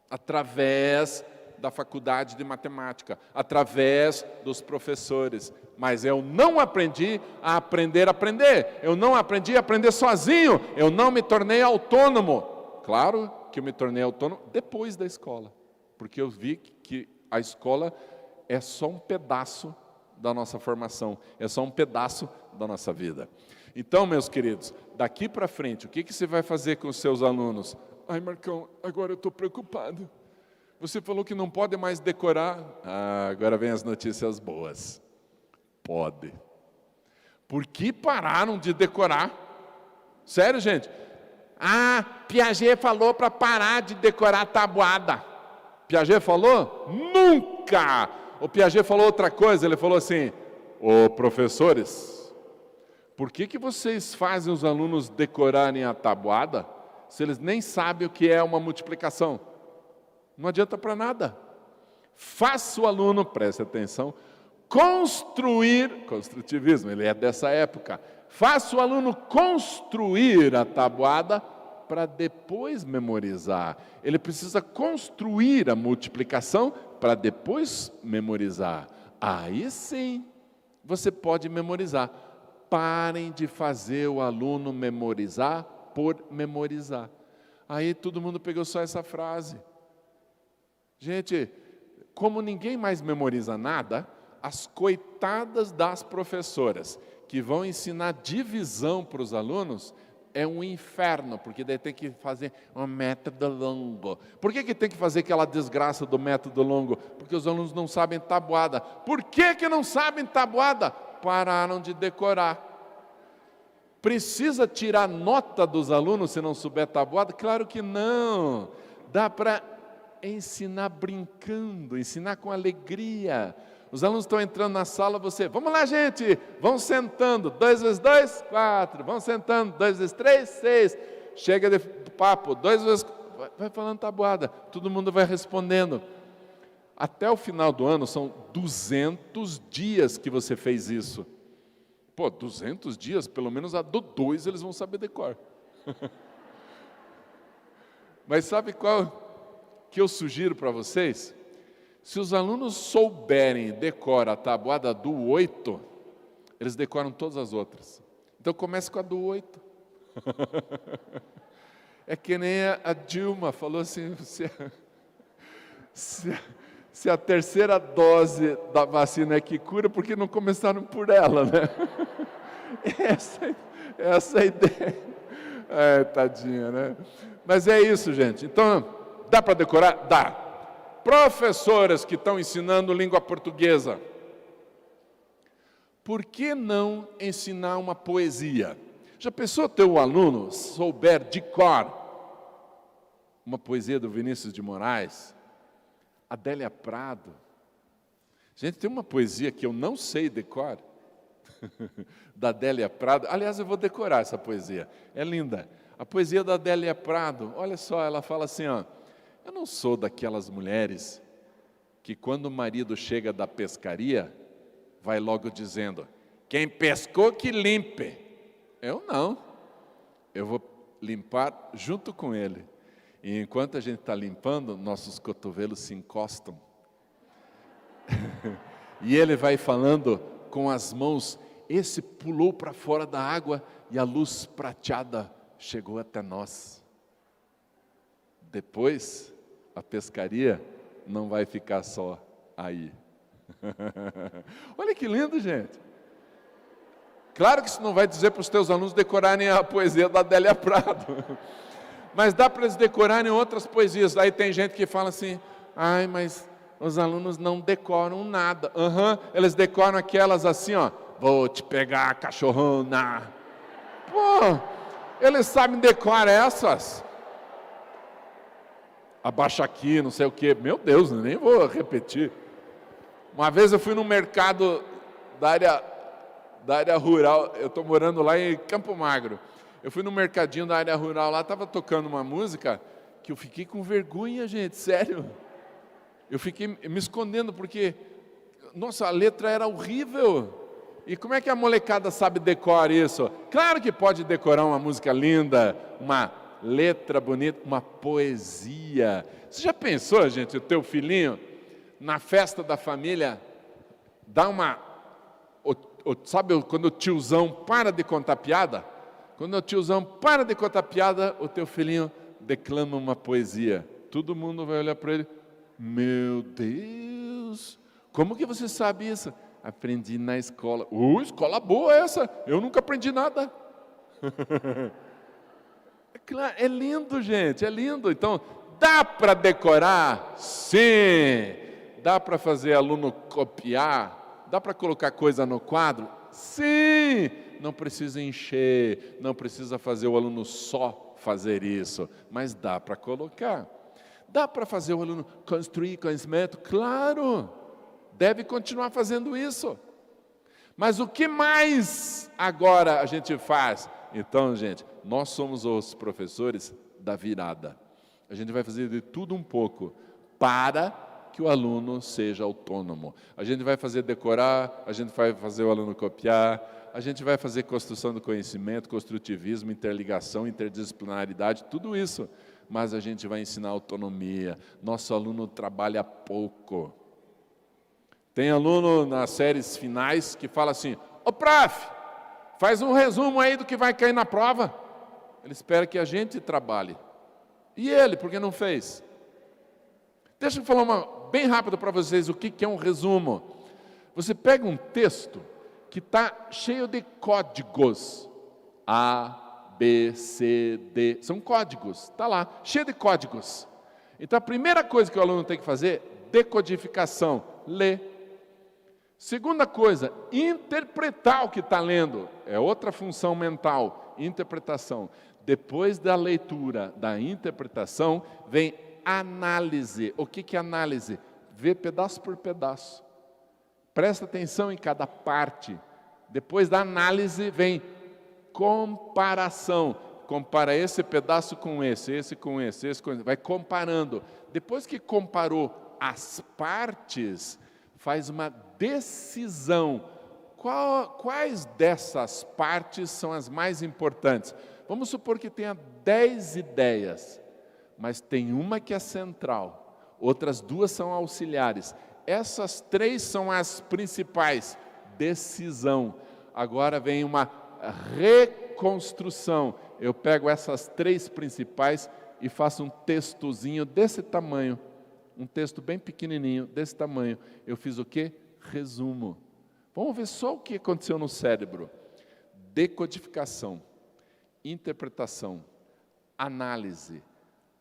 através da faculdade de matemática, através dos professores. Mas eu não aprendi a aprender a aprender. Eu não aprendi a aprender sozinho. Eu não me tornei autônomo. Claro que eu me tornei autônomo depois da escola, porque eu vi que a escola é só um pedaço da nossa formação, é só um pedaço da nossa vida. Então, meus queridos, daqui para frente, o que você vai fazer com os seus alunos? Ai, Marcão, agora eu estou preocupado. Você falou que não pode mais decorar. Ah, agora vem as notícias boas. Pode. Por que pararam de decorar? Sério, gente? Ah, Piaget falou para parar de decorar tabuada. Piaget falou? Nunca! O Piaget falou outra coisa, ele falou assim: ô professores, por que vocês fazem os alunos decorarem a tabuada se eles nem sabem o que é uma multiplicação? Não adianta para nada. Faça o aluno, preste atenção, construtivismo, ele é dessa época, faça o aluno construir a tabuada para depois memorizar. Ele precisa construir a multiplicação para depois memorizar. Aí sim, você pode memorizar. Parem de fazer o aluno memorizar por memorizar. Aí todo mundo pegou só essa frase. Gente, como ninguém mais memoriza nada, as coitadas das professoras que vão ensinar divisão para os alunos é um inferno, porque daí tem que fazer um método longo. Por que tem que fazer aquela desgraça do método longo? Porque os alunos não sabem tabuada. Por que não sabem tabuada? Pararam de decorar. Precisa tirar nota dos alunos se não souber tabuada? Claro que não. Dá para ensinar brincando, ensinar com alegria. Os alunos estão entrando na sala, você, vamos lá, gente, vão sentando, 2 vezes 2, 4, vão sentando, 2 vezes 3, 6, chega de papo, 2 vezes, vai falando tabuada, todo mundo vai respondendo. Até o final do ano, são 200 dias que você fez isso. Pô, 200 dias, pelo menos a do 2 eles vão saber decor. Mas sabe qual que eu sugiro para vocês? Se os alunos souberem decorar a tabuada do 8, eles decoram todas as outras. Então comece com a do 8. É que nem a Dilma falou assim, se a terceira dose da vacina é que cura, por que não começaram por ela, né? Essa é a ideia. É, tadinha, né? Mas é isso, gente. Então, dá para decorar? Dá. Professoras que estão ensinando língua portuguesa, por que não ensinar uma poesia? Já pensou teu aluno souber de cor uma poesia do Vinícius de Moraes, Adélia Prado? Gente, tem uma poesia que eu não sei de cor, da Adélia Prado. Aliás, eu vou decorar essa poesia, é linda. A poesia da Adélia Prado, olha só, ela fala assim, ó: eu não sou daquelas mulheres que quando o marido chega da pescaria, vai logo dizendo, quem pescou que limpe. Eu não, eu vou limpar junto com ele. E enquanto a gente está limpando, nossos cotovelos se encostam. E ele vai falando com as mãos, esse pulou para fora da água e a luz prateada chegou até nós. Depois, a pescaria não vai ficar só aí. Olha que lindo, gente. Claro que isso não vai dizer para os teus alunos decorarem a poesia da Adélia Prado. Mas dá para eles decorarem outras poesias. Aí tem gente que fala assim, ai, mas os alunos não decoram nada. Eles decoram aquelas assim, ó. Vou te pegar, cachorrona. Pô, eles sabem decorar essas. Abaixa aqui, não sei o quê. Meu Deus, nem vou repetir. Uma vez eu fui no mercado da área rural. Eu estou morando lá em Campo Magro. Eu fui no mercadinho da área rural lá, estava tocando uma música que eu fiquei com vergonha, gente, sério. Eu fiquei me escondendo porque, nossa, a letra era horrível. E como é que a molecada sabe decorar isso? Claro que pode decorar uma música linda, uma letra bonita, uma poesia. Você já pensou, gente, o teu filhinho, na festa da família, dá uma... Sabe quando o tiozão para de contar piada? Quando o tiozão para de contar piada, o teu filhinho declama uma poesia. Todo mundo vai olhar para ele. Meu Deus, como que você sabe isso? Aprendi na escola. Escola boa essa, eu nunca aprendi nada. É lindo, gente, é lindo. Então, dá para decorar? Sim. Dá para fazer aluno copiar? Dá para colocar coisa no quadro? Sim. Não precisa encher, não precisa fazer o aluno só fazer isso, mas dá para colocar. Dá para fazer o aluno construir conhecimento? Claro, deve continuar fazendo isso. Mas o que mais agora a gente faz? Então, gente, nós somos os professores da virada. A gente vai fazer de tudo um pouco para que o aluno seja autônomo. A gente vai fazer decorar, a gente vai fazer o aluno copiar, a gente vai fazer construção do conhecimento, construtivismo, interligação, interdisciplinaridade, tudo isso. Mas a gente vai ensinar autonomia. Nosso aluno trabalha pouco. Tem aluno nas séries finais que fala assim, ô prof, faz um resumo aí do que vai cair na prova. Ele espera que a gente trabalhe. E ele, por que não fez? Deixa eu falar bem rápido para vocês o que é um resumo. Você pega um texto que está cheio de códigos. A, B, C, D. São códigos. Está lá, cheio de códigos. Então, a primeira coisa que o aluno tem que fazer, decodificação. Ler. Segunda coisa, interpretar o que está lendo. É outra função mental. Interpretação. Depois da leitura, da interpretação, vem análise. O que é análise? Ver pedaço por pedaço. Presta atenção em cada parte. Depois da análise vem comparação. Compara esse pedaço com esse com esse com esse. Vai comparando. Depois que comparou as partes, faz uma decisão. Quais dessas partes são as mais importantes? Vamos supor que tenha 10 ideias, mas tem uma que é central. Outras 2 são auxiliares. Essas 3 são as principais. Decisão. Agora vem uma reconstrução. Eu pego essas 3 principais e faço um textozinho desse tamanho. Um texto bem pequenininho, desse tamanho. Eu fiz o quê? Resumo. Vamos ver só o que aconteceu no cérebro. Decodificação, interpretação, análise,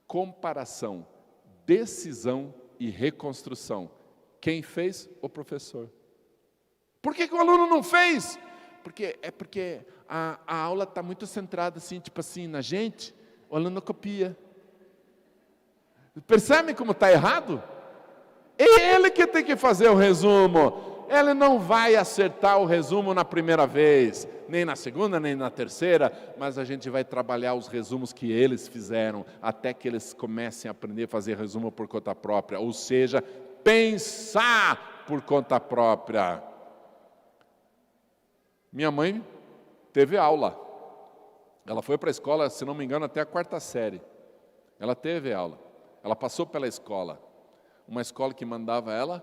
comparação, decisão e reconstrução. Quem fez? O professor. Por que o aluno não fez? Porque a aula está muito centrada assim, tipo assim, na gente, o aluno copia. Percebe como está errado? É ele que tem que fazer o resumo. Ele não vai acertar o resumo na primeira vez, nem na segunda, nem na terceira, mas a gente vai trabalhar os resumos que eles fizeram, até que eles comecem a aprender a fazer resumo por conta própria, ou seja, pensar por conta própria. Minha mãe teve aula. Ela foi para a escola, se não me engano, até a 4ª série. Ela teve aula. Ela passou pela escola. Uma escola que mandava ela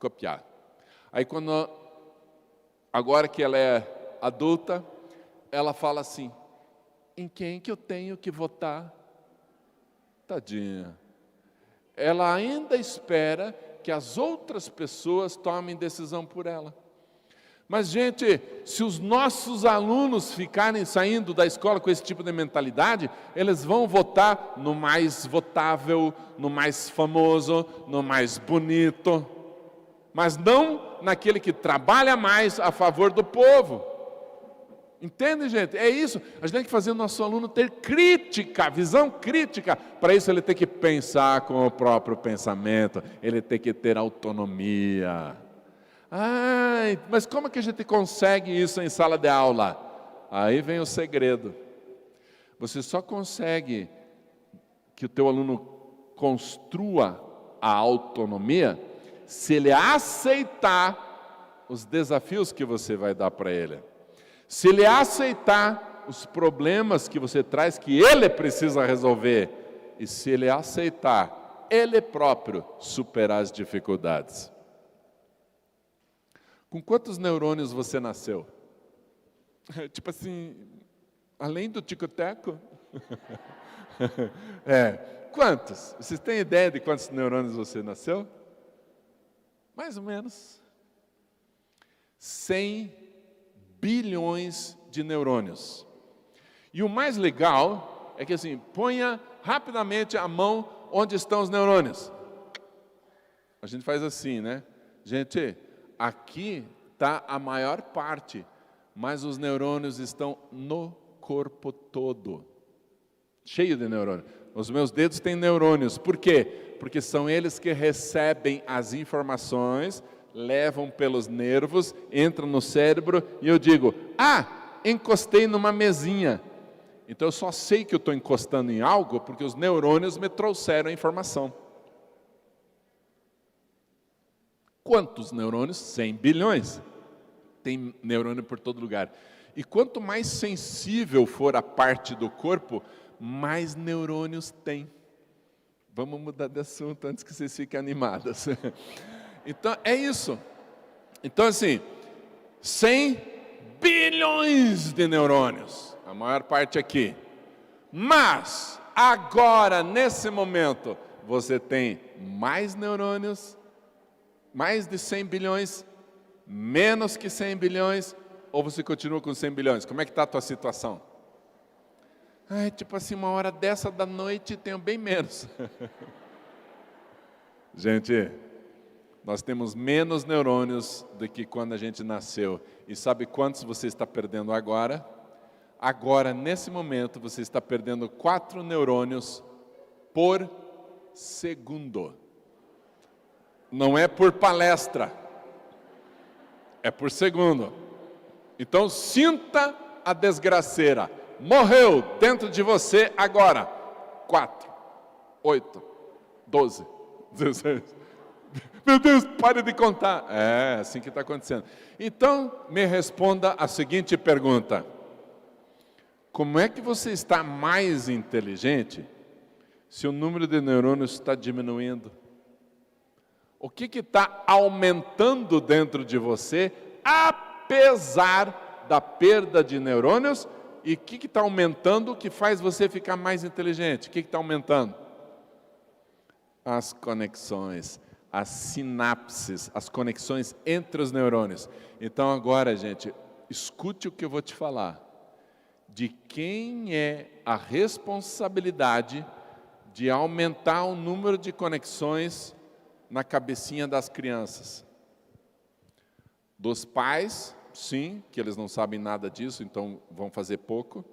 copiar. Aí agora que ela é adulta, ela fala assim, em quem que eu tenho que votar? Tadinha. Ela ainda espera que as outras pessoas tomem decisão por ela. Mas, gente, se os nossos alunos ficarem saindo da escola com esse tipo de mentalidade, eles vão votar no mais votável, no mais famoso, no mais bonito, mas não naquele que trabalha mais a favor do povo. Entende, gente? É isso. A gente tem que fazer o nosso aluno ter crítica, visão crítica. Para isso ele tem que pensar com o próprio pensamento, ele tem que ter autonomia. Ai, mas como que a gente consegue isso em sala de aula? Aí vem o segredo. Você só consegue que o teu aluno construa a autonomia se ele aceitar os desafios que você vai dar para ele. Se ele aceitar os problemas que você traz, que ele precisa resolver, e se ele aceitar ele próprio superar as dificuldades. Com quantos neurônios você nasceu? Tipo assim, além do tico-teco? Quantos? Vocês têm ideia de quantos neurônios você nasceu? Mais ou menos 100 bilhões de neurônios. E o mais legal é que assim, ponha rapidamente a mão onde estão os neurônios. A gente faz assim, né? Gente, aqui está a maior parte, mas os neurônios estão no corpo todo. Cheio de neurônios. Os meus dedos têm neurônios. Por quê? Porque são eles que recebem as informações, levam pelos nervos, entram no cérebro e eu digo, encostei numa mesinha. Então eu só sei que eu estou encostando em algo porque os neurônios me trouxeram a informação. Quantos neurônios? 100 bilhões. Tem neurônio por todo lugar. E quanto mais sensível for a parte do corpo, mais neurônios tem. Vamos mudar de assunto antes que vocês fiquem animadas. Então, é isso. Então, assim, 100 bilhões de neurônios, a maior parte aqui. Mas, agora, nesse momento, você tem mais neurônios, mais de 100 bilhões, menos que 100 bilhões, ou você continua com 100 bilhões? Como é que está a tua situação? Tipo assim, uma hora dessa da noite tenho bem menos. Gente, nós temos menos neurônios do que quando a gente nasceu. E sabe quantos você está perdendo agora? Agora, nesse momento, você está perdendo 4 neurônios por segundo. Não é por palestra, é por segundo. Então, sinta a desgraceira. Morreu dentro de você agora. 4, 8, 12, 16. Meu Deus, pare de contar. É assim que está acontecendo. Então, me responda a seguinte pergunta. Como é que você está mais inteligente se o número de neurônios está diminuindo? O que está aumentando dentro de você, apesar da perda de neurônios? E o que está aumentando que faz você ficar mais inteligente? O que está aumentando? As conexões, as sinapses, as conexões entre os neurônios. Então agora, gente, escute o que eu vou te falar. De quem é a responsabilidade de aumentar o número de conexões na cabecinha das crianças? Dos pais, sim, que eles não sabem nada disso, então vão fazer pouco,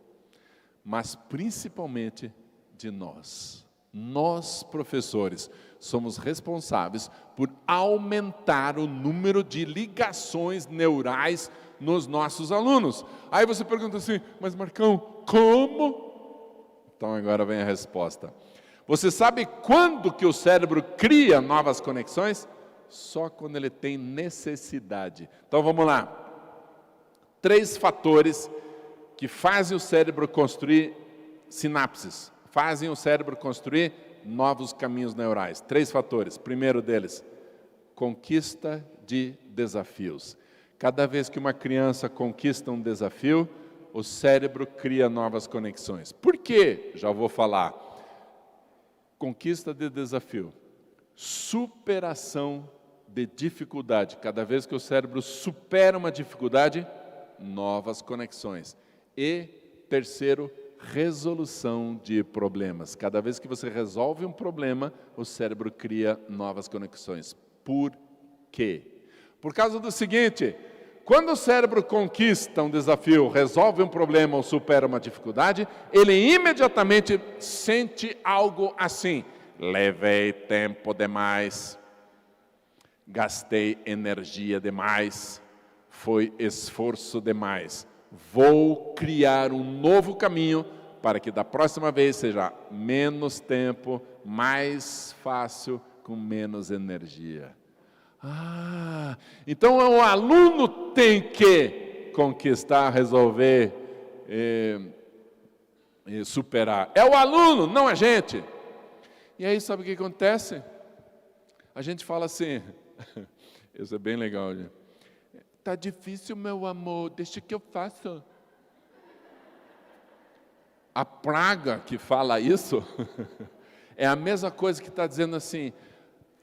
mas principalmente de nós. Nós, professores, somos responsáveis por aumentar o número de ligações neurais nos nossos alunos. Aí você pergunta assim, mas Marcão, como? Então agora vem a resposta. Você sabe quando que o cérebro cria novas conexões? Só quando ele tem necessidade. Então vamos lá. 3 fatores que fazem o cérebro construir sinapses, fazem o cérebro construir novos caminhos neurais. 3 fatores. Primeiro deles, conquista de desafios. Cada vez que uma criança conquista um desafio, o cérebro cria novas conexões. Por quê? Já vou falar. Conquista de desafio. Superação de dificuldade. Cada vez que o cérebro supera uma dificuldade, novas conexões. E, terceiro, resolução de problemas. Cada vez que você resolve um problema, o cérebro cria novas conexões. Por quê? Por causa do seguinte: quando o cérebro conquista um desafio, resolve um problema ou supera uma dificuldade, ele imediatamente sente algo assim: levei tempo demais, gastei energia demais, foi esforço demais. Vou criar um novo caminho para que da próxima vez seja menos tempo, mais fácil, com menos energia. Então o aluno tem que conquistar, resolver, superar. É o aluno, não a gente. E aí sabe o que acontece? A gente fala assim, isso é bem legal, gente. Tá difícil, meu amor, deixa que eu faço. A praga que fala isso é a mesma coisa que está dizendo assim: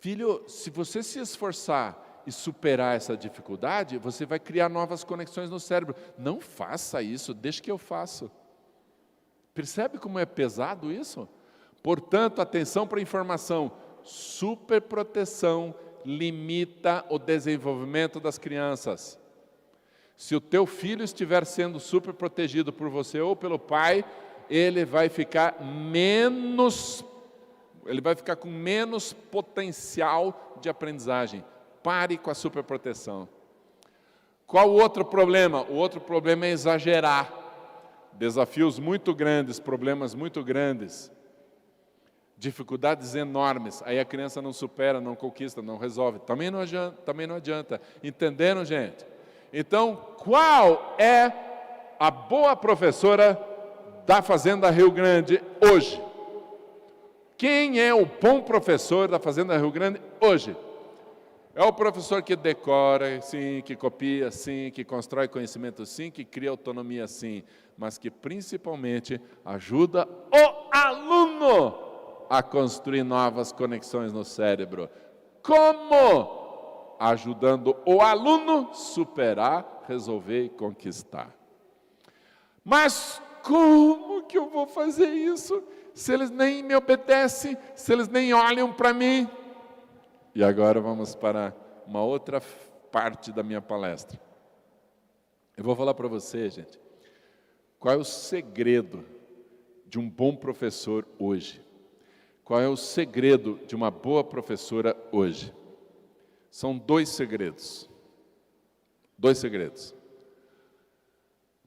filho, se você se esforçar e superar essa dificuldade, você vai criar novas conexões no cérebro. Não faça isso, deixa que eu faço. Percebe como é pesado isso? Portanto, atenção para a informação: superproteção limita o desenvolvimento das crianças. Se o teu filho estiver sendo super protegido por você ou pelo pai, ele vai ficar com menos potencial de aprendizagem. Pare com a superproteção. Qual o outro problema? O outro problema é exagerar. Desafios muito grandes, problemas muito grandes, dificuldades enormes. Aí a criança não supera, não conquista, não resolve. Também não adianta. Entenderam, gente? Então, qual é a boa professora da Fazenda Rio Grande hoje? Quem é o bom professor da Fazenda Rio Grande hoje? É o professor que decora, sim, que copia, sim, que constrói conhecimento, sim, que cria autonomia, sim, mas que principalmente ajuda o aluno a construir novas conexões no cérebro. Como? Ajudando o aluno a superar, resolver e conquistar. Mas como que eu vou fazer isso se eles nem me obedecem, se eles nem olham para mim? E agora vamos para uma outra parte da minha palestra. Eu vou falar para você, gente, qual é o segredo de um bom professor hoje? Qual é o segredo de uma boa professora hoje? São dois segredos. Dois segredos.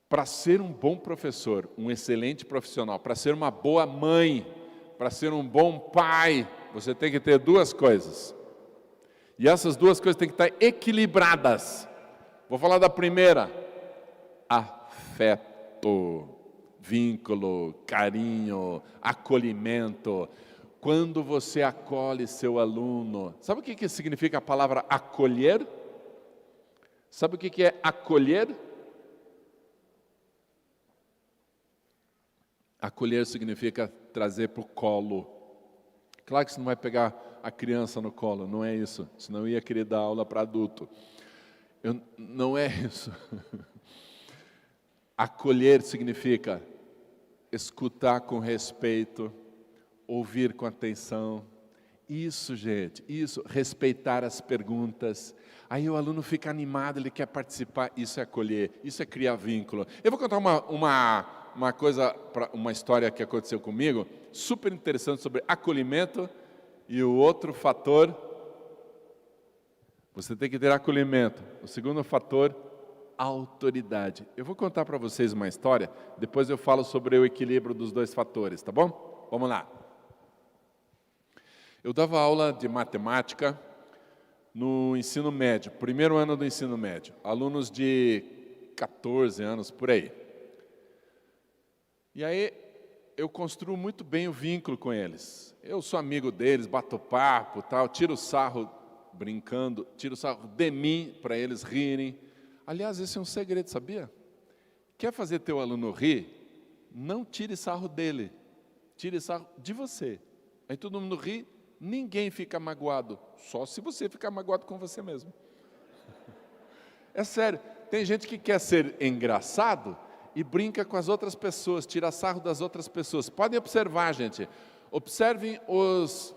Para ser um bom professor, um excelente profissional, para ser uma boa mãe, para ser um bom pai, você tem que ter duas coisas. E essas duas coisas têm que estar equilibradas. Vou falar da primeira: afeto, vínculo, carinho, acolhimento. Quando você acolhe seu aluno, sabe o que significa a palavra acolher? Sabe o que é acolher? Acolher significa trazer para o colo. Claro que você não vai pegar a criança no colo, não é isso. Senão eu ia querer dar aula para adulto. Não é isso. Acolher significa escutar com respeito, ouvir com atenção. Isso, gente, isso, respeitar as perguntas. Aí o aluno fica animado, ele quer participar. Isso é acolher, isso é criar vínculo. Eu vou contar uma história que aconteceu comigo, super interessante, sobre acolhimento. E o outro fator, você tem que ter acolhimento. O segundo fator, autoridade. Eu vou contar para vocês uma história, depois eu falo sobre o equilíbrio dos dois fatores, tá bom? Vamos lá. Eu dava aula de matemática no ensino médio, primeiro ano do ensino médio, alunos de 14 anos, por aí. E aí eu construo muito bem o vínculo com eles. Eu sou amigo deles, bato papo, tal, tiro sarro brincando, tiro sarro de mim para eles rirem. Aliás, esse é um segredo, sabia? Quer fazer teu aluno rir? Não tire sarro dele, tire sarro de você. Aí todo mundo ri, ninguém fica magoado, só se você ficar magoado com você mesmo. É sério, tem gente que quer ser engraçado e brinca com as outras pessoas, tira sarro das outras pessoas. Podem observar, gente. Observem os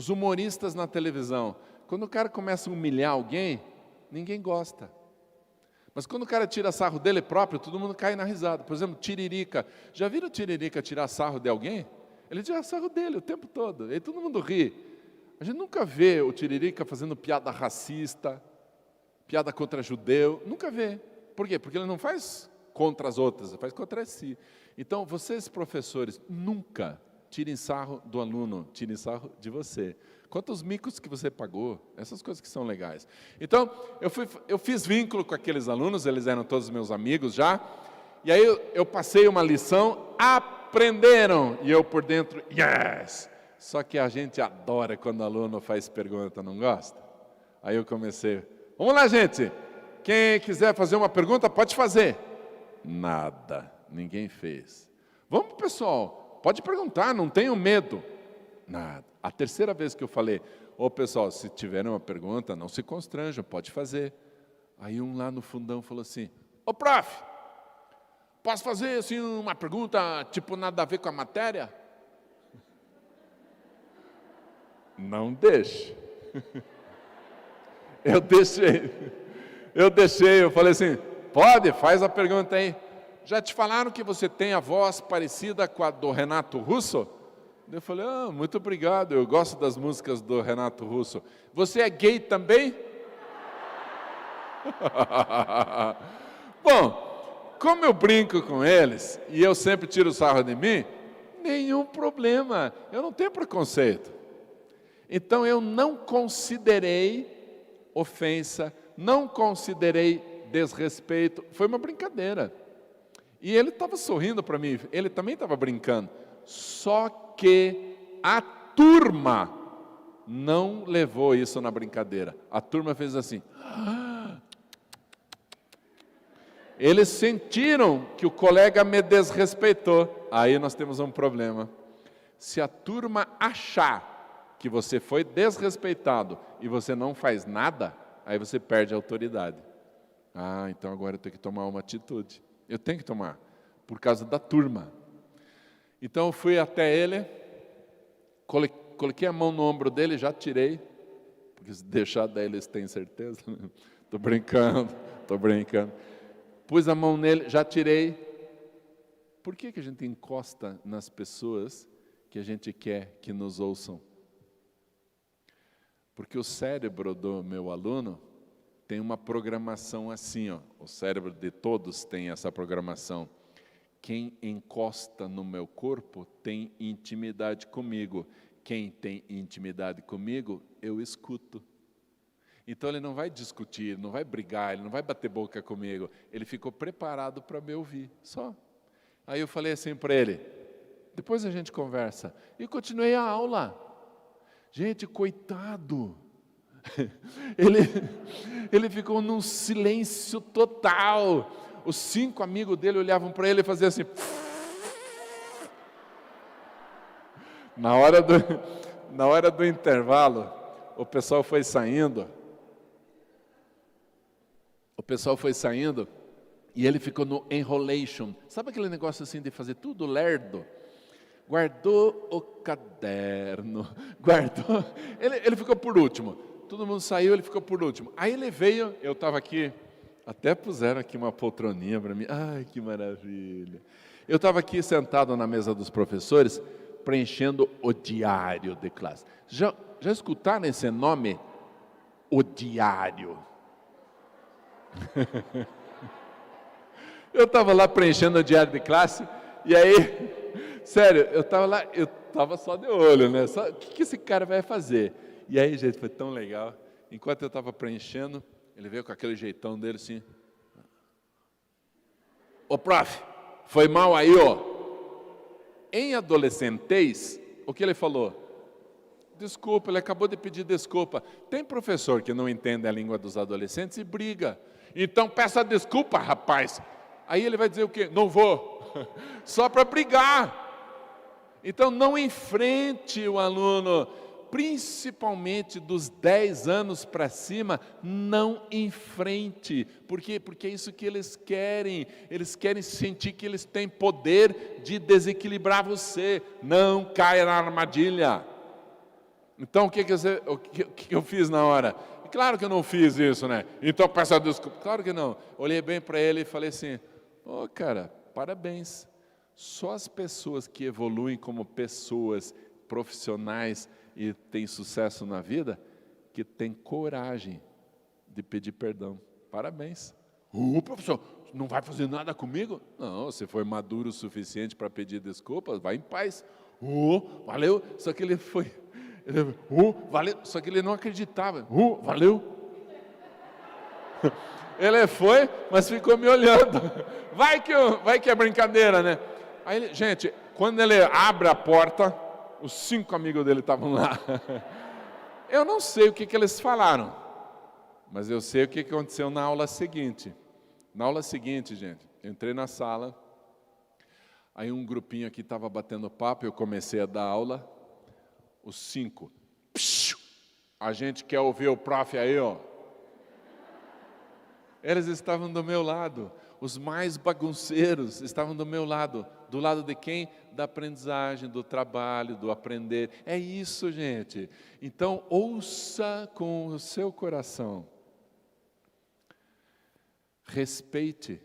humoristas na televisão. Quando o cara começa a humilhar alguém, ninguém gosta. Mas quando o cara tira sarro dele próprio, todo mundo cai na risada. Por exemplo, Tiririca. Já viram o Tiririca tirar sarro de alguém? Ele tira sarro dele o tempo todo. E todo mundo ri. A gente nunca vê o Tiririca fazendo piada racista, piada contra judeu. Nunca vê. Por quê? Porque ele não faz contra as outras, ele faz contra si. Então, vocês, professores, nunca tirem sarro do aluno, tirem sarro de você. Quantos micos que você pagou, essas coisas que são legais. Então, eu fiz vínculo com aqueles alunos, eles eram todos meus amigos já, e aí eu passei uma lição, aprenderam, e eu por dentro, yes! Só que a gente adora quando o aluno faz pergunta, não gosta? Aí eu comecei, vamos lá, gente! Quem quiser fazer uma pergunta, pode fazer. Nada, ninguém fez. Vamos, pessoal, pode perguntar, não tenham medo. Nada. A terceira vez que eu falei, pessoal, se tiverem uma pergunta, não se constranjam, pode fazer. Aí um lá no fundão falou assim, prof, posso fazer assim uma pergunta, tipo, nada a ver com a matéria? Não deixe. Eu falei assim, pode, faz a pergunta aí. Já te falaram que você tem a voz parecida com a do Renato Russo? Eu falei, muito obrigado, eu gosto das músicas do Renato Russo. Você é gay também? Bom, como eu brinco com eles, e eu sempre tiro sarro de mim, nenhum problema, eu não tenho preconceito. Então eu não considerei ofensa, não considerei desrespeito, foi uma brincadeira. E ele estava sorrindo para mim, ele também estava brincando. Só que a turma não levou isso na brincadeira. A turma fez assim. Eles sentiram que o colega me desrespeitou. Aí nós temos um problema. Se a turma achar que você foi desrespeitado e você não faz nada, aí você perde a autoridade. Então agora eu tenho que tomar uma atitude. Eu tenho que tomar, por causa da turma. Então eu fui até ele, coloquei a mão no ombro dele, já tirei, porque se deixar daí eles têm certeza. Estou brincando. Pus a mão nele, já tirei. Por que a gente encosta nas pessoas que a gente quer que nos ouçam? Porque o cérebro do meu aluno tem uma programação assim, o cérebro de todos tem essa programação. Quem encosta no meu corpo tem intimidade comigo. Quem tem intimidade comigo, eu escuto. Então ele não vai discutir, não vai brigar, ele não vai bater boca comigo. Ele ficou preparado para me ouvir, só. Aí eu falei assim para ele, depois a gente conversa. E continuei a aula. Gente, coitado. Ele ficou num silêncio total. Os 5 amigos dele olhavam para ele e faziam assim. Na hora do intervalo, o pessoal foi saindo. E ele ficou no enrolation. Sabe aquele negócio assim de fazer tudo lerdo? Guardou o caderno. Ele ficou por último. Todo mundo saiu, ele ficou por último. Aí ele veio, eu estava aqui, até puseram aqui uma poltroninha para mim. Ai, que maravilha. Eu estava aqui sentado na mesa dos professores, preenchendo o diário de classe. Já escutaram esse nome? O diário. Eu estava lá preenchendo o diário de classe, e aí, sério, eu estava só de olho, né? O que esse cara vai fazer? E aí, gente, foi tão legal. Enquanto eu estava preenchendo, ele veio com aquele jeitão dele assim. Prof, foi mal aí, Em adolescentez, o que ele falou? desculpa, ele acabou de pedir desculpa. Tem professor que não entende a língua dos adolescentes e briga. Então peça desculpa, rapaz. Aí ele vai dizer o quê? Não vou. Só para brigar. Então não enfrente o aluno, principalmente dos 10 anos para cima, não enfrente. Por quê? Porque é isso que eles querem sentir que eles têm poder de desequilibrar você. Não caia na armadilha. Então o que eu fiz na hora? Claro que eu não fiz isso, né? Então peça desculpa. Claro que não. Olhei bem para ele e falei assim, cara, parabéns. Só as pessoas que evoluem como pessoas profissionais e têm sucesso na vida, que têm coragem de pedir perdão. Parabéns. Professor, não vai fazer nada comigo? Não, você foi maduro o suficiente para pedir desculpas, vai em paz. Valeu. Só que ele foi... valeu. Só que ele não acreditava. Valeu. Ele foi, mas ficou me olhando. Vai que é brincadeira, né? Aí, gente, quando ele abre a porta, os 5 amigos dele estavam lá. Eu não sei o que eles falaram, mas eu sei o que aconteceu na aula seguinte. Na aula seguinte, gente, eu entrei na sala, aí um grupinho aqui estava batendo papo, eu comecei a dar aula, os 5. A gente quer ouvir o prof aí, ó. Eles estavam do meu lado, os mais bagunceiros estavam do meu lado. Do lado de quem? Da aprendizagem, do trabalho, do aprender. É isso, gente. Então, ouça com o seu coração. Respeite,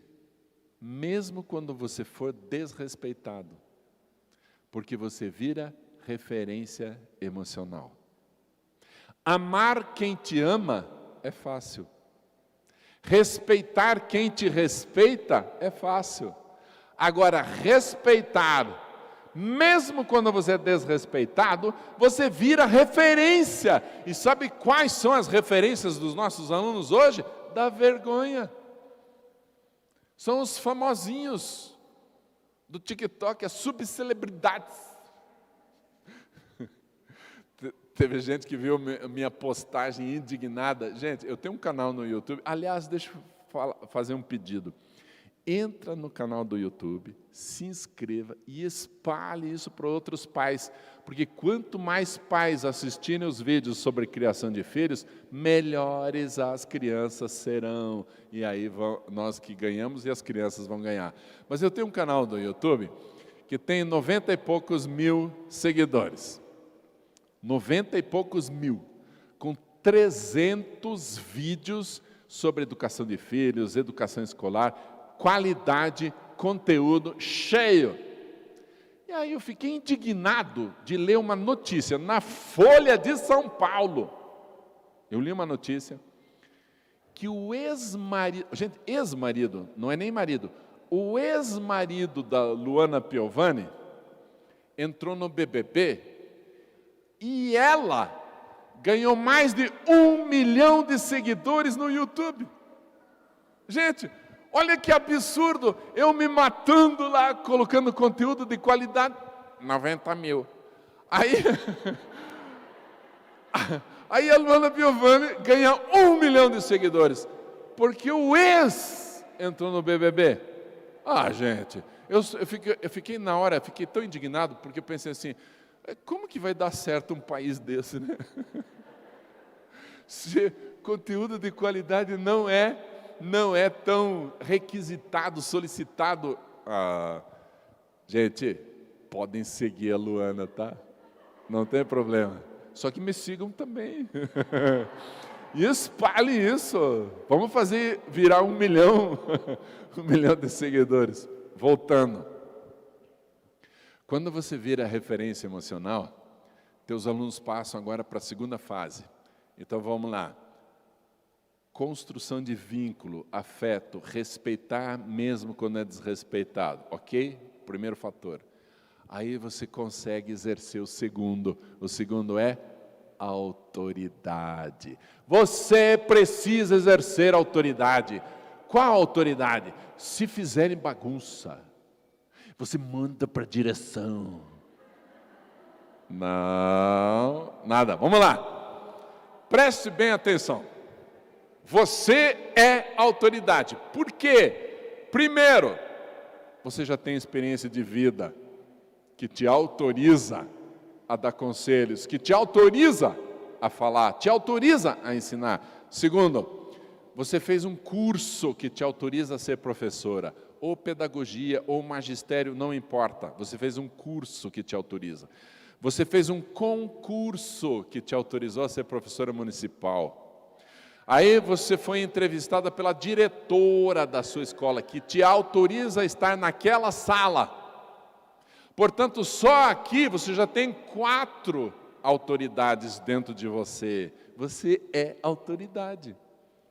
mesmo quando você for desrespeitado, porque você vira referência emocional. Amar quem te ama é fácil. Respeitar quem te respeita é fácil. Agora, respeitar, mesmo quando você é desrespeitado, você vira referência. E sabe quais são as referências dos nossos alunos hoje? Da vergonha. São os famosinhos do TikTok, as subcelebridades. Teve gente que viu minha postagem indignada. Gente, eu tenho um canal no YouTube. Aliás, deixa eu fazer um pedido. Entra no canal do YouTube, se inscreva e espalhe isso para outros pais. Porque quanto mais pais assistirem os vídeos sobre criação de filhos, melhores as crianças serão. E aí nós que ganhamos e as crianças vão ganhar. Mas eu tenho um canal do YouTube que tem 90 e poucos mil seguidores. 90 e poucos mil, com 300 vídeos sobre educação de filhos, educação escolar, qualidade, conteúdo cheio. E aí eu fiquei indignado de ler uma notícia na Folha de São Paulo. Eu li uma notícia que o ex-marido, gente, ex-marido, não é nem marido, o ex-marido da Luana Piovani entrou no BBB e ela ganhou mais de 1 milhão de seguidores no YouTube. Gente, olha que absurdo, eu me matando lá, colocando conteúdo de qualidade, 90 mil. Aí a Luana Piovani ganha 1 milhão de seguidores, porque o ex entrou no BBB. Gente, eu fiquei na hora, fiquei tão indignado, porque eu pensei assim, como que vai dar certo um país desse, né? Se conteúdo de qualidade não é tão requisitado, solicitado. Gente, podem seguir a Luana, tá? Não tem problema. Só que me sigam também. E espalhe isso. Vamos fazer virar 1 milhão, 1 milhão de seguidores. Voltando. Quando você vira referência emocional, teus alunos passam agora para a segunda fase. Então vamos lá. Construção de vínculo, afeto, respeitar mesmo quando é desrespeitado, ok? Primeiro fator. Aí você consegue exercer o segundo. O segundo é autoridade. Você precisa exercer autoridade. Qual autoridade? Se fizerem bagunça, você manda para a direção. Não, nada. Vamos lá. Preste bem atenção. Você é autoridade. Por quê? Primeiro, você já tem experiência de vida que te autoriza a dar conselhos, que te autoriza a falar, te autoriza a ensinar. Segundo, você fez um curso que te autoriza a ser professora, ou pedagogia, ou magistério, não importa. Você fez um curso que te autoriza. Você fez um concurso que te autorizou a ser professora municipal. Aí você foi entrevistada pela diretora da sua escola, que te autoriza a estar naquela sala. Portanto, só aqui você já tem 4 autoridades dentro de você. Você é autoridade.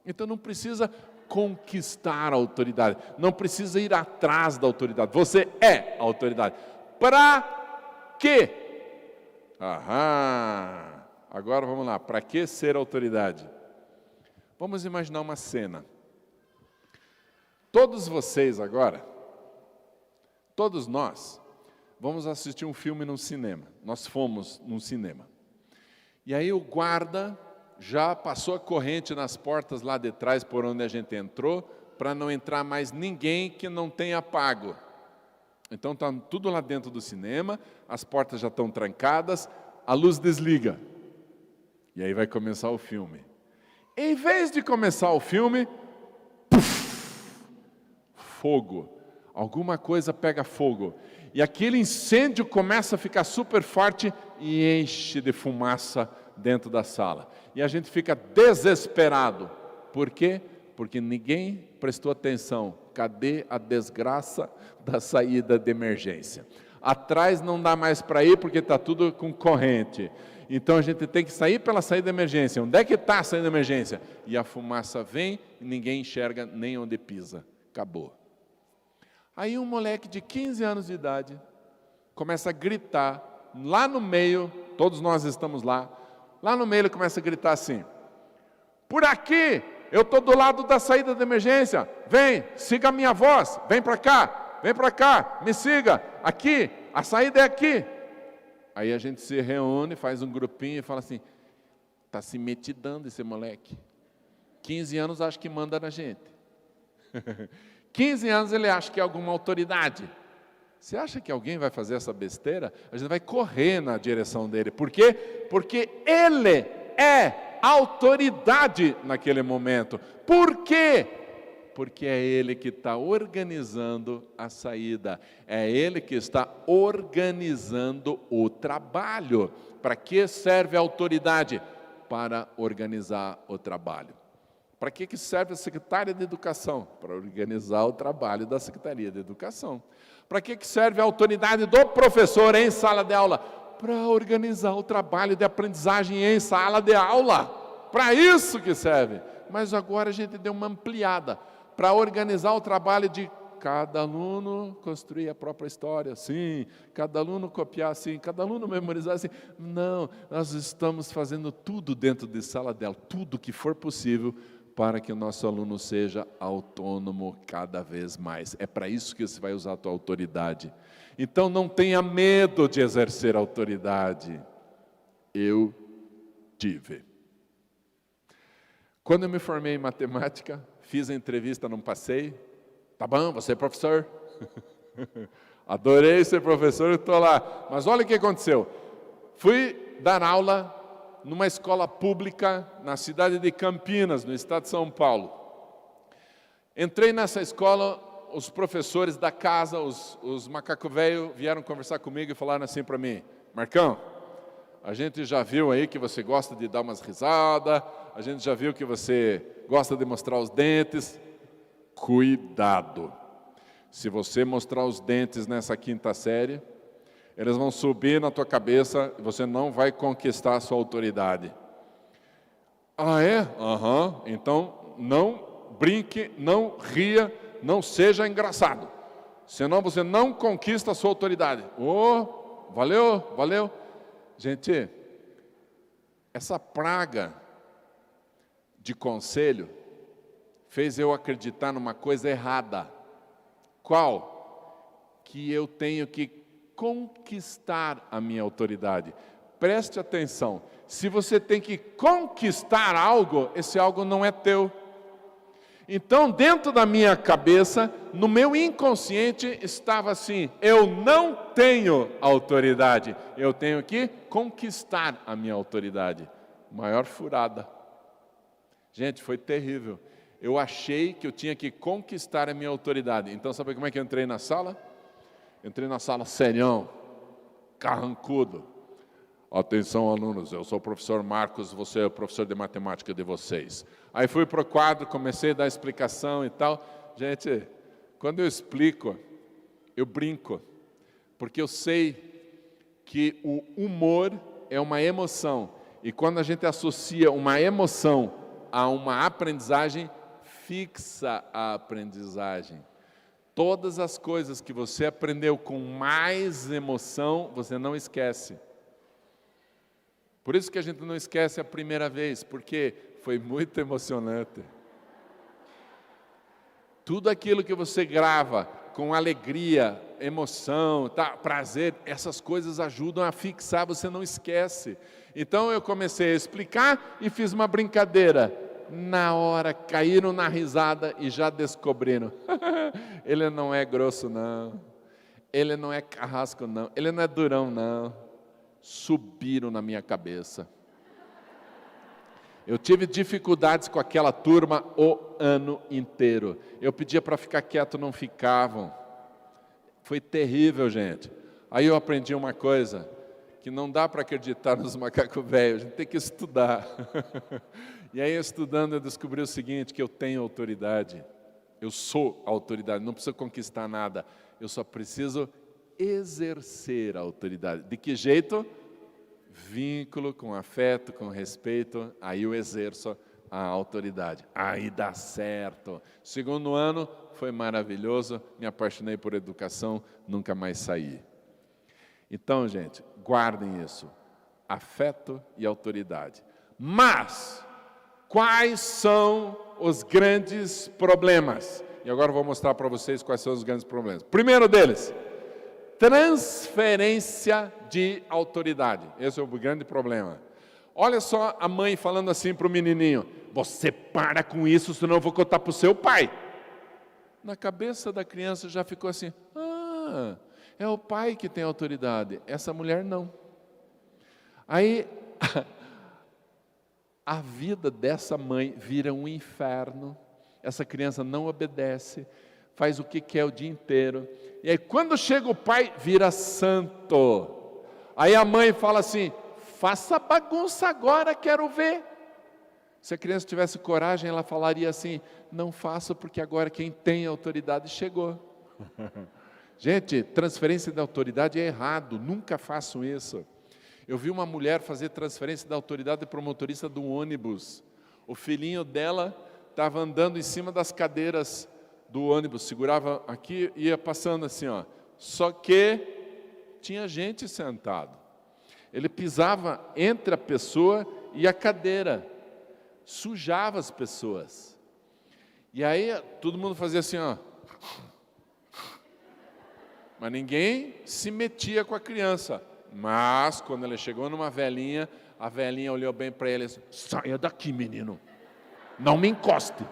Então não precisa conquistar a autoridade, não precisa ir atrás da autoridade. Você é autoridade. Para quê? Aham. Agora vamos lá. Para que ser autoridade? Vamos imaginar uma cena. Todos vocês agora, todos nós, vamos assistir um filme no cinema. Nós fomos num cinema. E aí o guarda já passou a corrente nas portas lá de trás por onde a gente entrou, para não entrar mais ninguém que não tenha pago. Então está tudo lá dentro do cinema, as portas já estão trancadas, a luz desliga. E aí vai começar o filme. Em vez de começar o filme, puff, fogo. Alguma coisa pega fogo. E aquele incêndio começa a ficar super forte e enche de fumaça dentro da sala. E a gente fica desesperado. Por quê? Porque ninguém prestou atenção. Cadê a desgraça da saída de emergência? Atrás não dá mais para ir porque está tudo com corrente. Então a gente tem que sair pela saída de emergência. Onde é que está a saída de emergência? E a fumaça vem e ninguém enxerga nem onde pisa. Acabou. Aí um moleque de 15 anos de idade começa a gritar lá no meio, todos nós estamos lá no meio ele começa a gritar assim: por aqui, eu estou do lado da saída de emergência, vem, siga a minha voz, vem para cá, me siga, aqui, a saída é aqui. Aí a gente se reúne, faz um grupinho e fala assim: está se metidando esse moleque, 15 anos acho que manda na gente, 15 anos ele acha que é alguma autoridade. Você acha que alguém vai fazer essa besteira? A gente vai correr na direção dele. Por quê? Porque ele é autoridade naquele momento. Por quê? Porque é ele que está organizando a saída. É ele que está organizando o trabalho. Para que serve a autoridade? Para organizar o trabalho. Para que serve a secretária de educação? Para organizar o trabalho da Secretaria de Educação. Para que serve a autoridade do professor em sala de aula? Para organizar o trabalho de aprendizagem em sala de aula. Para isso que serve. Mas agora a gente deu uma ampliada. Para organizar o trabalho de cada aluno construir a própria história, sim. Cada aluno copiar, sim. Cada aluno memorizar, sim. Não, nós estamos fazendo tudo dentro de sala de aula. Tudo que for possível para que o nosso aluno seja autônomo cada vez mais. É para isso que você vai usar a tua autoridade. Então não tenha medo de exercer autoridade. Eu tive. Quando eu me formei em matemática, fiz a entrevista, não passei. Tá bom, você é professor. Adorei ser professor, estou lá. Mas olha o que aconteceu. Fui dar aula numa escola pública na cidade de Campinas, no estado de São Paulo. Entrei nessa escola, os professores da casa, os macaco velho, vieram conversar comigo e falaram assim para mim: Marcão, a gente já viu aí que você gosta de dar umas risadas, a gente já viu que você gosta de mostrar os dentes. Cuidado! Se você mostrar os dentes nessa 5ª série, eles vão subir na tua cabeça e você não vai conquistar a sua autoridade. Ah, é? Aham. Então, não brinque, não ria, não seja engraçado. Senão você não conquista a sua autoridade. Oh, valeu. Gente, essa praga de conselho fez eu acreditar numa coisa errada. Qual? Que eu tenho que conquistar a minha autoridade. Preste atenção, se você tem que conquistar algo, esse algo não é teu. Então, dentro da minha cabeça, no meu inconsciente, estava assim: eu não tenho autoridade, eu tenho que conquistar a minha autoridade. Maior furada. Gente, foi terrível. Eu achei que eu tinha que conquistar a minha autoridade. Então, sabe como é que eu entrei na sala? Entrei na sala serião, carrancudo. Atenção, alunos, eu sou o professor Marcos, você é o professor de matemática de vocês. Aí fui para o quadro, comecei a dar explicação e tal. Gente, quando eu explico, eu brinco, porque eu sei que o humor é uma emoção. E quando a gente associa uma emoção a uma aprendizagem, fixa a aprendizagem. Todas as coisas que você aprendeu com mais emoção, você não esquece. Por isso que a gente não esquece a primeira vez, porque foi muito emocionante. Tudo aquilo que você grava com alegria, emoção, prazer, essas coisas ajudam a fixar, você não esquece. Então eu comecei a explicar e fiz uma brincadeira. Na hora, caíram na risada e já descobriram. Ele não é grosso, não. Ele não é carrasco, não. Ele não é durão, não. Subiram na minha cabeça. Eu tive dificuldades com aquela turma o ano inteiro. Eu pedia para ficar quieto, não ficavam. Foi terrível, gente. Aí eu aprendi uma coisa, que não dá para acreditar nos macacos velhos, a gente tem que estudar. E aí, estudando, eu descobri o seguinte, que eu tenho autoridade. Eu sou autoridade, não preciso conquistar nada. Eu só preciso exercer a autoridade. De que jeito? Vínculo, com afeto, com respeito, aí eu exerço a autoridade. Aí dá certo. Segundo ano foi maravilhoso, me apaixonei por educação, nunca mais saí. Então, gente, guardem isso. Afeto e autoridade. Mas, quais são os grandes problemas? E agora eu vou mostrar para vocês quais são os grandes problemas. Primeiro deles, transferência de autoridade. Esse é o grande problema. Olha só a mãe falando assim para o menininho: você para com isso, senão eu vou contar para o seu pai. Na cabeça da criança já ficou assim: ah, é o pai que tem autoridade, essa mulher não. Aí a vida dessa mãe vira um inferno. Essa criança não obedece, faz o que quer o dia inteiro. E aí quando chega o pai, vira santo. Aí a mãe fala assim: faça bagunça agora, quero ver. Se a criança tivesse coragem, ela falaria assim: não faço porque agora quem tem autoridade chegou. Gente, transferência de autoridade é errado, nunca façam isso. Eu vi uma mulher fazer transferência de autoridade para o motorista do ônibus. O filhinho dela estava andando em cima das cadeiras do ônibus, segurava aqui e ia passando assim, ó. Só que tinha gente sentado. Ele pisava entre a pessoa e a cadeira, sujava as pessoas. E aí todo mundo fazia assim, ó. Mas ninguém se metia com a criança. Mas quando ele chegou numa velhinha, a velhinha olhou bem para ele e disse: saia daqui, menino, não me encoste.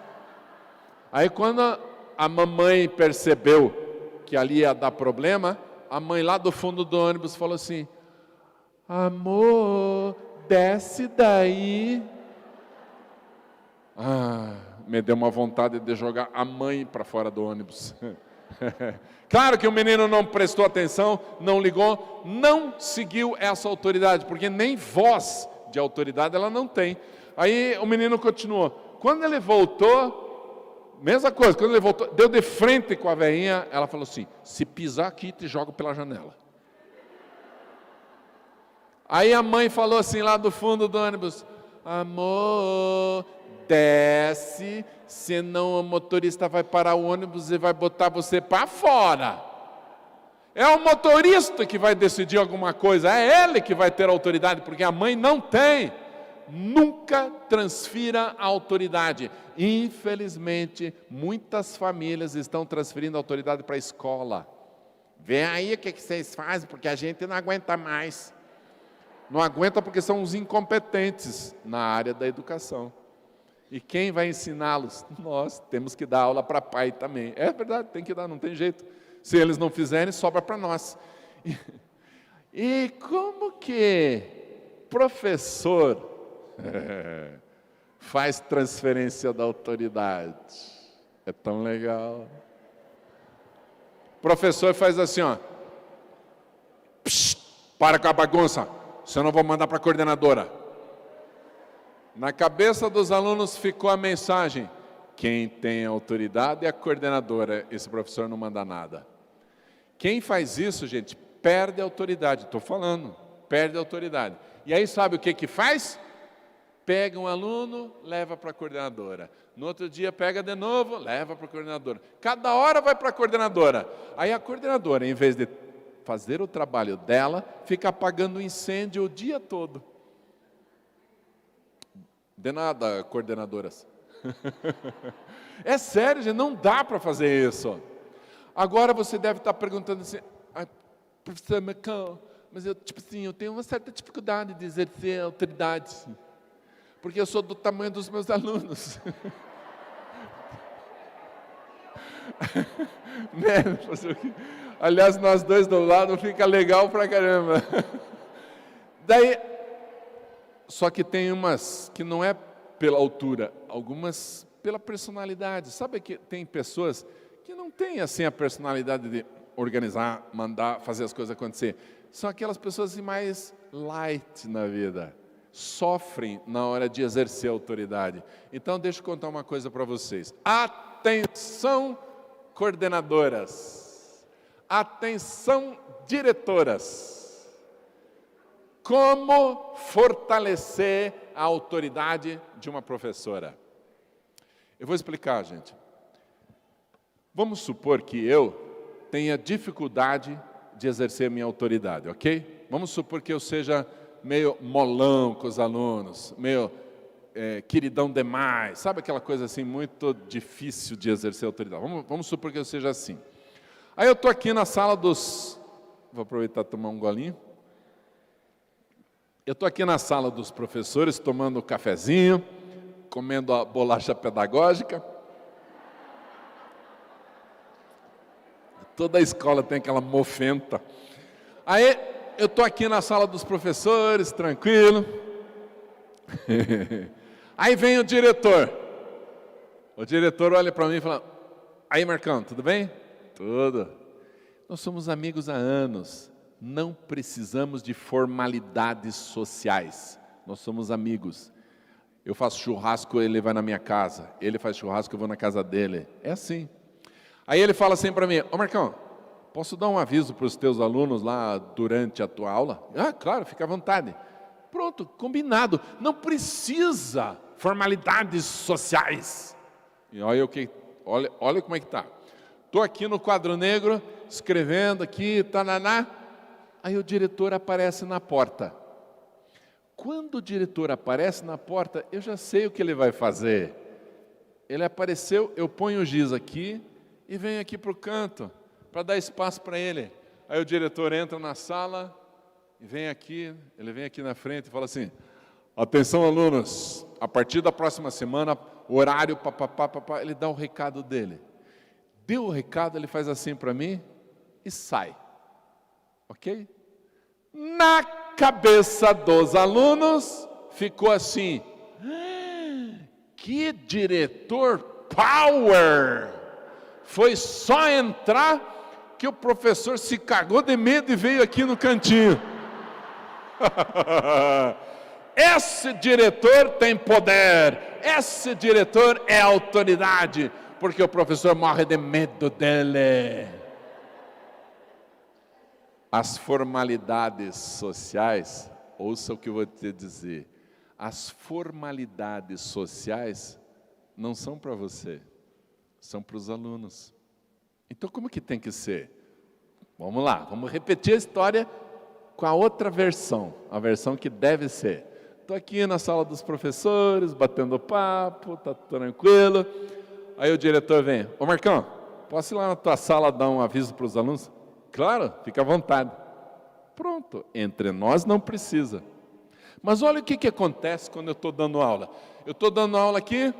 Aí quando a mamãe percebeu que ali ia dar problema, a mãe lá do fundo do ônibus falou assim: amor, desce daí. Me deu uma vontade de jogar a mãe para fora do ônibus. Claro que o menino não prestou atenção, não ligou, não seguiu essa autoridade, porque nem voz de autoridade ela não tem. Aí o menino continuou. Quando ele voltou, mesma coisa, quando ele voltou, deu de frente com a velhinha, ela falou assim: se pisar aqui, te jogo pela janela. Aí a mãe falou assim lá do fundo do ônibus: amor, desce, senão o motorista vai parar o ônibus e vai botar você para fora. É o motorista que vai decidir alguma coisa, é ele que vai ter autoridade, porque a mãe não tem. Nunca transfira a autoridade. Infelizmente, muitas famílias estão transferindo a autoridade para a escola. Vê aí o que vocês fazem, porque a gente não aguenta mais. Não aguenta porque são os incompetentes na área da educação. E quem vai ensiná-los? Nós temos que dar aula para pai também. É verdade, tem que dar, não tem jeito. Se eles não fizerem, sobra para nós. E como que professor faz transferência da autoridade? É tão legal. O professor faz assim, ó. Psh, para com a bagunça, senão eu vou mandar para a coordenadora. Na cabeça dos alunos ficou a mensagem: quem tem autoridade é a coordenadora, esse professor não manda nada. Quem faz isso, gente, perde a autoridade, estou falando, perde a autoridade. E aí sabe o que faz? Pega um aluno, leva para a coordenadora. No outro dia pega de novo, leva para a coordenadora. Cada hora vai para a coordenadora. Aí a coordenadora, em vez de fazer o trabalho dela, fica apagando incêndio o dia todo. De nada, coordenadoras. É sério, gente, não dá para fazer isso. Agora você deve estar perguntando assim, professor Marcão, mas eu tenho uma certa dificuldade de exercer a autoridade, porque eu sou do tamanho dos meus alunos. Né? Aliás, nós dois do lado fica legal pra caramba. Daí, só que tem umas que não é pela altura, algumas pela personalidade. Sabe que tem pessoas que não têm assim a personalidade de organizar, mandar, fazer as coisas acontecer. São aquelas pessoas mais light na vida, sofrem na hora de exercer a autoridade. Então, deixa eu contar uma coisa para vocês. Atenção, coordenadoras. Atenção, diretoras. Como fortalecer a autoridade de uma professora? Eu vou explicar, gente. Vamos supor que eu tenha dificuldade de exercer a minha autoridade, ok? Vamos supor que eu seja meio molão com os alunos, meio queridão demais, sabe aquela coisa assim muito difícil de exercer a autoridade? Vamos supor que eu seja assim. Aí eu estou aqui na sala dos... Vou aproveitar e tomar um golinho. Eu estou aqui na sala dos professores, tomando um cafezinho, comendo a bolacha pedagógica. Toda a escola tem aquela mofenta. Aí eu estou aqui na sala dos professores, tranquilo. Aí vem o diretor. O diretor olha para mim e fala: aí, Marcão, tudo bem? Tudo. Nós somos amigos há anos. Não precisamos de formalidades sociais. Nós somos amigos. Eu faço churrasco, ele vai na minha casa. Ele faz churrasco, eu vou na casa dele. É assim. Aí ele fala assim para mim: ô Marcão, posso dar um aviso para os teus alunos lá durante a tua aula? Ah, claro, fica à vontade. Pronto, combinado. Não precisa formalidades sociais. E olha como é que está. Estou aqui no quadro negro, escrevendo aqui, tananá. Aí o diretor aparece na porta. Quando o diretor aparece na porta, eu já sei o que ele vai fazer. Ele apareceu, eu ponho o giz aqui e venho aqui para o canto, para dar espaço para ele. Aí o diretor entra na sala e ele vem aqui na frente e fala assim: atenção, alunos, a partir da próxima semana, horário, papapá, ele dá o recado dele. Deu o recado, ele faz assim para mim e sai. Ok? Na cabeça dos alunos, ficou assim: que diretor power! Foi só entrar que o professor se cagou de medo e veio aqui no cantinho. Esse diretor tem poder, esse diretor é autoridade, porque o professor morre de medo dele. As formalidades sociais, ouça o que eu vou te dizer, as formalidades sociais não são para você, são para os alunos. Então como que tem que ser? Vamos lá, vamos repetir a história com a outra versão, a versão que deve ser. Estou aqui na sala dos professores, batendo papo, está tranquilo. Aí o diretor vem: ô Marcão, posso ir lá na tua sala dar um aviso para os alunos? Claro, fica à vontade. Pronto, entre nós não precisa. Mas olha o que acontece quando eu estou dando aula. Eu estou dando aula aqui,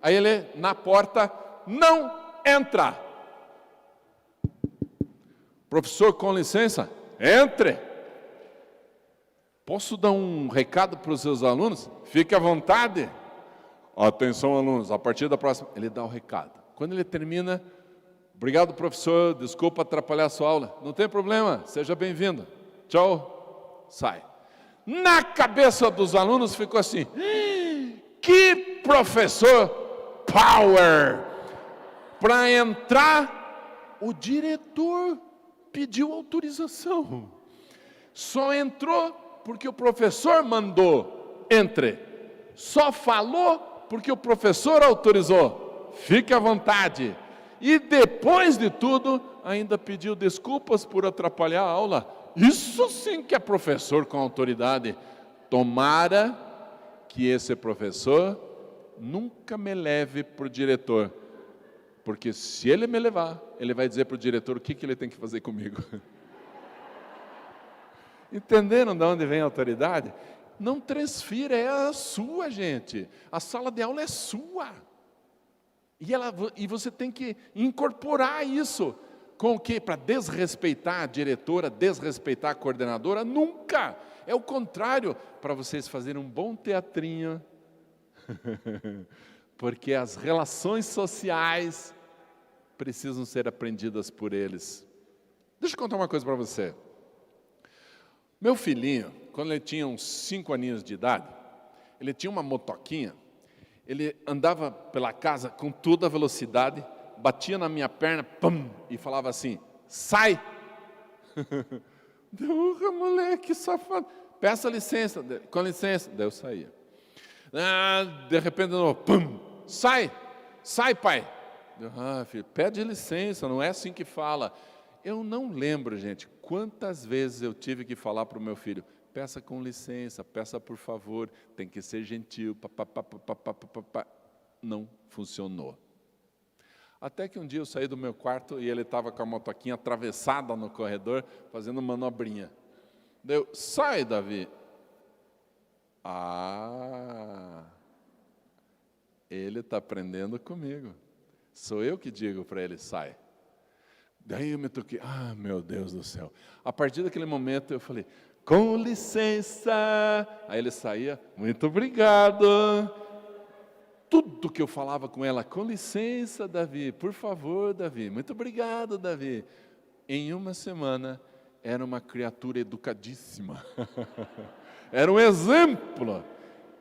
aí ele na porta, não entra. Professor, com licença, entre. Posso dar um recado para os seus alunos? Fique à vontade. Atenção, alunos, a partir da próxima... Ele dá o recado. Quando ele termina, obrigado, professor, desculpa atrapalhar a sua aula. Não tem problema, seja bem-vindo. Tchau, sai. Na cabeça dos alunos ficou assim, que professor power! Para entrar, o diretor pediu autorização. Só entrou porque o professor mandou. Entre. Só falou porque o professor autorizou. Fique à vontade. E depois de tudo, ainda pediu desculpas por atrapalhar a aula. Isso sim que é professor com autoridade. Tomara que esse professor nunca me leve para o diretor. Porque se ele me levar, ele vai dizer para o diretor o que ele tem que fazer comigo. Entenderam de onde vem a autoridade? Não transfira, é a sua, gente. A sala de aula é sua. E você tem que incorporar isso. Com o quê? Para desrespeitar a diretora, desrespeitar a coordenadora? Nunca! É o contrário, para vocês fazerem um bom teatrinho. Porque as relações sociais precisam ser aprendidas por eles. Deixa eu contar uma coisa para você. Meu filhinho, quando ele tinha uns 5 aninhos de idade, ele tinha uma motoquinha, ele andava pela casa com toda a velocidade, batia na minha perna, pum, e falava assim, sai! Urra, moleque, safado, peça licença, com licença, daí eu saía. De repente, pum, sai, pai! Filho, pede licença, não é assim que fala. Eu não lembro, gente, quantas vezes eu tive que falar para o meu filho, peça com licença, peça por favor, tem que ser gentil, não funcionou. Até que um dia eu saí do meu quarto e ele estava com a motoquinha atravessada no corredor, fazendo manobrinha. Daí eu, sai, Davi. Ele está aprendendo comigo. Sou eu que digo para ele, sai. Daí eu me toquei, meu Deus do céu. A partir daquele momento eu falei, com licença. Aí ele saía, muito obrigado. Tudo que eu falava com ela, com licença, Davi, por favor, Davi, muito obrigado, Davi. Em uma semana, era uma criatura educadíssima. Era um exemplo.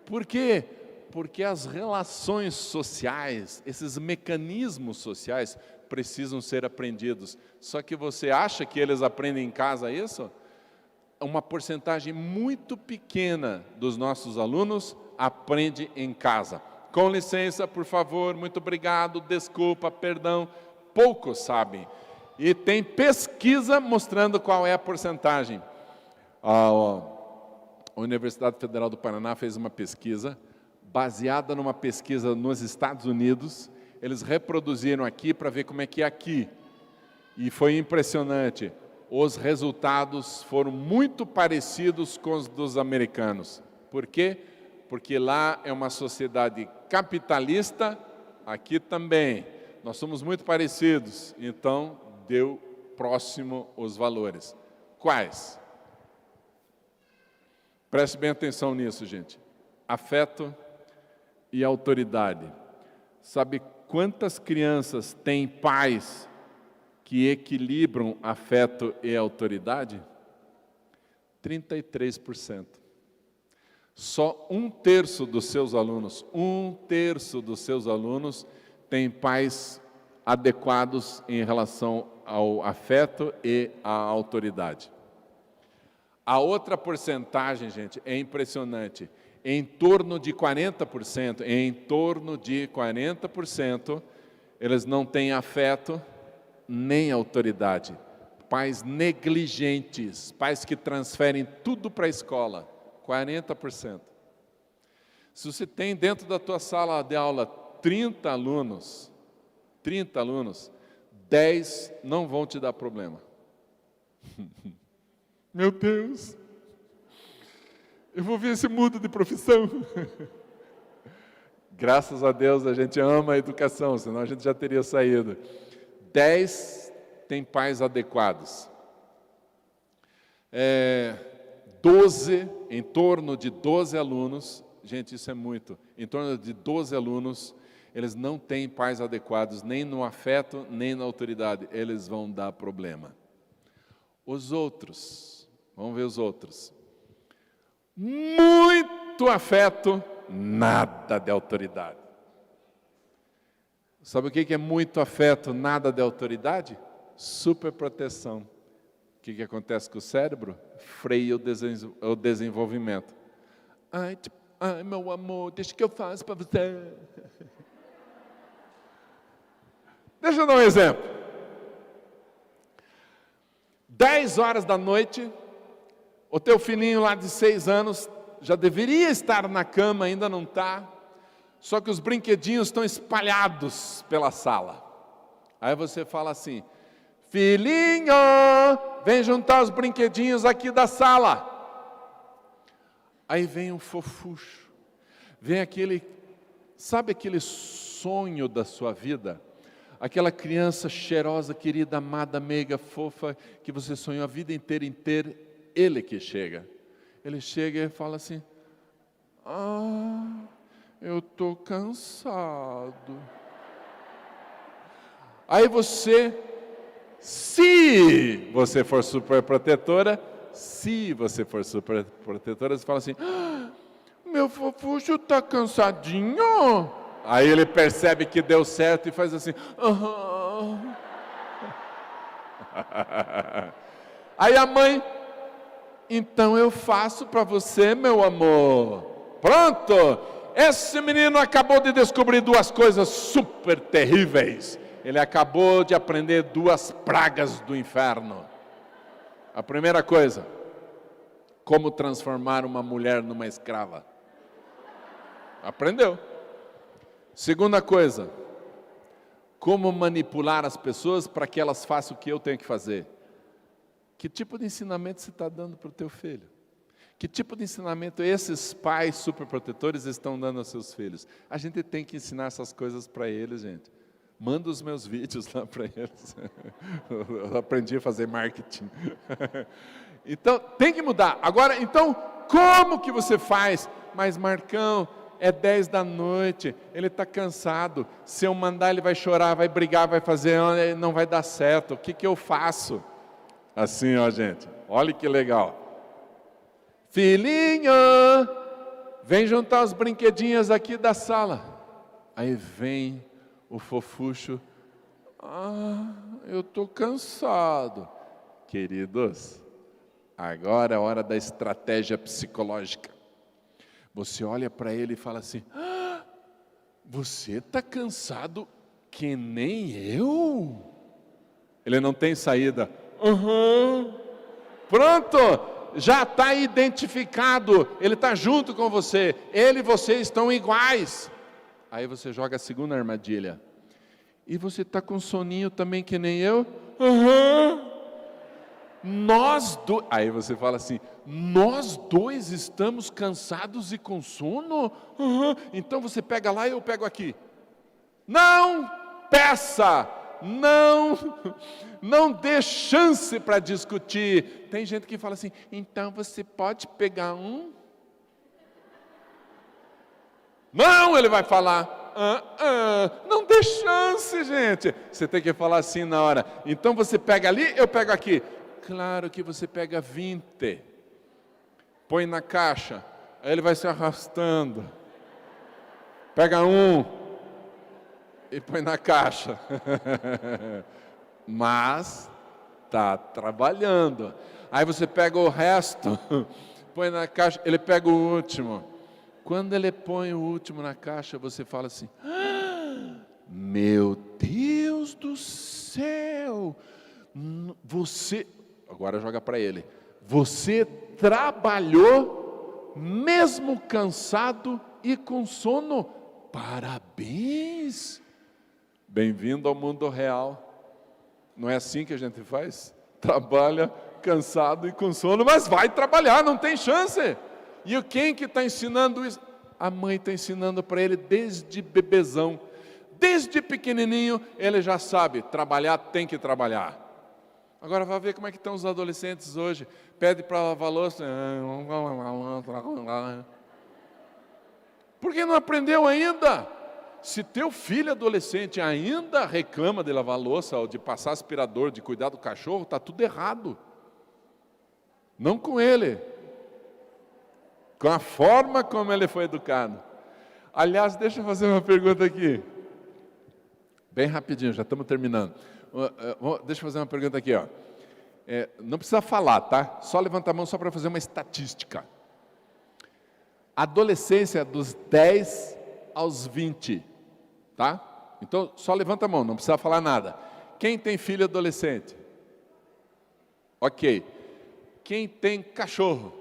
Por quê? Porque as relações sociais, esses mecanismos sociais, precisam ser aprendidos. Só que você acha que eles aprendem em casa isso? Uma porcentagem muito pequena dos nossos alunos aprende em casa. Com licença, por favor, muito obrigado, desculpa, perdão. Poucos sabem. E tem pesquisa mostrando qual é a porcentagem. A Universidade Federal do Paraná fez uma pesquisa, baseada numa pesquisa nos Estados Unidos. Eles reproduziram aqui para ver como é que é aqui. E foi impressionante. Os resultados foram muito parecidos com os dos americanos. Por quê? Porque lá é uma sociedade capitalista, aqui também. Nós somos muito parecidos, então deu próximo os valores. Quais? Preste bem atenção nisso, gente. Afeto e autoridade. Sabe quantas crianças têm pais que equilibram afeto e autoridade? 33%. Só 1/3 dos seus alunos, 1/3 dos seus alunos têm pais adequados em relação ao afeto e à autoridade. A outra porcentagem, gente, é impressionante. Em torno de 40%, eles não têm afeto nem autoridade. Pais negligentes, pais que transferem tudo para a escola, 40%. Se você tem dentro da tua sala de aula 30 alunos, 10 não vão te dar problema. Meu Deus, eu vou ver se mudo de profissão. Graças a Deus a gente ama a educação, senão a gente já teria saído. 10 tem pais adequados. 12, em torno de 12 alunos, gente, isso é muito, em torno de 12 alunos, eles não têm pais adequados, nem no afeto, nem na autoridade, eles vão dar problema. Os outros, vamos ver os outros. Muito afeto, nada de autoridade. Sabe o que é muito afeto, nada de autoridade? Superproteção. O que acontece com o cérebro? Freia o desenvolvimento. Ai, meu amor, deixa que eu faço para você. Deixa eu dar um exemplo. 10 horas da noite, o teu filhinho lá de 6 anos já deveria estar na cama, ainda não está, só que os brinquedinhos estão espalhados pela sala. Aí você fala assim: filhinho, vem juntar os brinquedinhos aqui da sala. Aí vem um fofucho, vem aquele, sabe aquele sonho da sua vida? Aquela criança cheirosa, querida, amada, meiga, fofa, que você sonhou a vida inteira em ter, ele que chega. Ele chega e fala assim: eu estou cansado. Aí você, se você for superprotetora, você fala assim: meu fofucho está cansadinho. Aí ele percebe que deu certo e faz assim: Aí a mãe: então eu faço para você, meu amor. Pronto! Esse menino acabou de descobrir 2 coisas super terríveis. Ele acabou de aprender 2 pragas do inferno. A primeira coisa: como transformar uma mulher numa escrava. Aprendeu. Segunda coisa: como manipular as pessoas para que elas façam o que eu tenho que fazer. Que tipo de ensinamento você está dando para o teu filho? Que tipo de ensinamento esses pais superprotetores estão dando aos seus filhos? A gente tem que ensinar essas coisas para eles, gente. Manda os meus vídeos lá para eles. Eu aprendi a fazer marketing. Então, tem que mudar. Agora, então, como que você faz? Mas, Marcão, é 10 da noite, ele está cansado. Se eu mandar, ele vai chorar, vai brigar, vai fazer, não vai dar certo. O que eu faço? Assim, ó, gente, olha que legal. Filhinho, vem juntar os brinquedinhos aqui da sala. Aí vem o fofucho: eu estou cansado. Queridos, agora é a hora da estratégia psicológica. Você olha para ele e fala assim: você está cansado que nem eu? Ele não tem saída. Pronto, já está identificado, ele está junto com você, ele e você estão iguais. Aí você joga a segunda armadilha: e você está com soninho também que nem eu? Nós dois. Aí você fala assim: nós dois estamos cansados e com sono? Então você pega lá e eu pego aqui. Não peça, não dê chance para discutir. Tem gente que fala assim: então você pode pegar um? Não, ele vai falar: não dê chance, gente. Você tem que falar assim na hora: então você pega ali, eu pego aqui. Claro que você pega 20, põe na caixa, aí ele vai se arrastando. Pega um e põe na caixa. Mas está trabalhando. Aí você pega o resto, põe na caixa, ele pega o último. Quando ele põe o último na caixa, você fala assim: meu Deus do céu, você... Agora joga para ele: você trabalhou mesmo cansado e com sono? Parabéns! Bem-vindo ao mundo real. Não é assim que a gente faz? Trabalha cansado e com sono, mas vai trabalhar, não tem chance. E quem que está ensinando isso? A mãe está ensinando para ele desde bebezão. Desde pequenininho, ele já sabe, trabalhar tem que trabalhar. Agora vai ver como é que estão os adolescentes hoje. Pede para lavar louça. Por que não aprendeu ainda? Se teu filho adolescente ainda reclama de lavar louça, ou de passar aspirador, de cuidar do cachorro, está tudo errado. Não com ele, com a forma como ele foi educado. Aliás, deixa eu fazer uma pergunta aqui. Bem rapidinho, já estamos terminando. Deixa eu fazer uma pergunta aqui. Não precisa falar, tá? Só levanta a mão só para fazer uma estatística. Adolescência dos 10 aos 20, tá? Então, só levanta a mão, não precisa falar nada. Quem tem filho adolescente? Ok. Quem tem cachorro?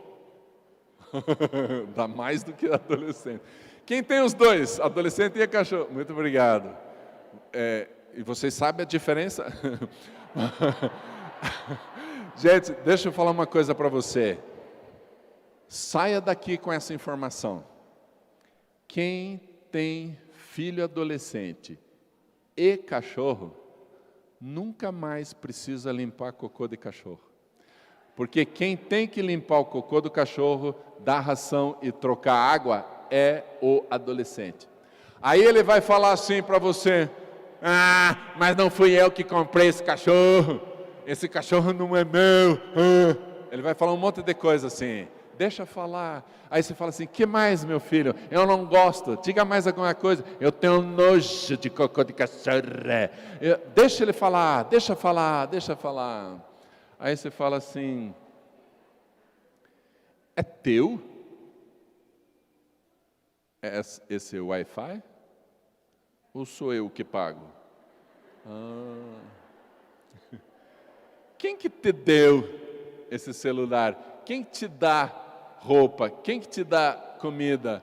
Dá mais do que adolescente. Quem tem os dois, adolescente e cachorro? Muito obrigado. E vocês sabem a diferença? Gente, deixa eu falar uma coisa para você. Saia daqui com essa informação. Quem tem filho adolescente e cachorro, nunca mais precisa limpar cocô de cachorro. Porque quem tem que limpar o cocô do cachorro, dar ração e trocar água, é o adolescente. Aí ele vai falar assim para você: ah, mas não fui eu que comprei esse cachorro não é meu. Ele vai falar um monte de coisa assim. Deixa falar. Aí você fala assim: que mais, meu filho? Eu não gosto. Diga mais alguma coisa. Eu tenho nojo de cocô de cachorro. Deixa ele falar, deixa falar. Aí você fala assim: é teu? Esse Wi-Fi? Ou sou eu que pago? Quem que te deu esse celular? Quem te dá roupa? Quem que te dá comida?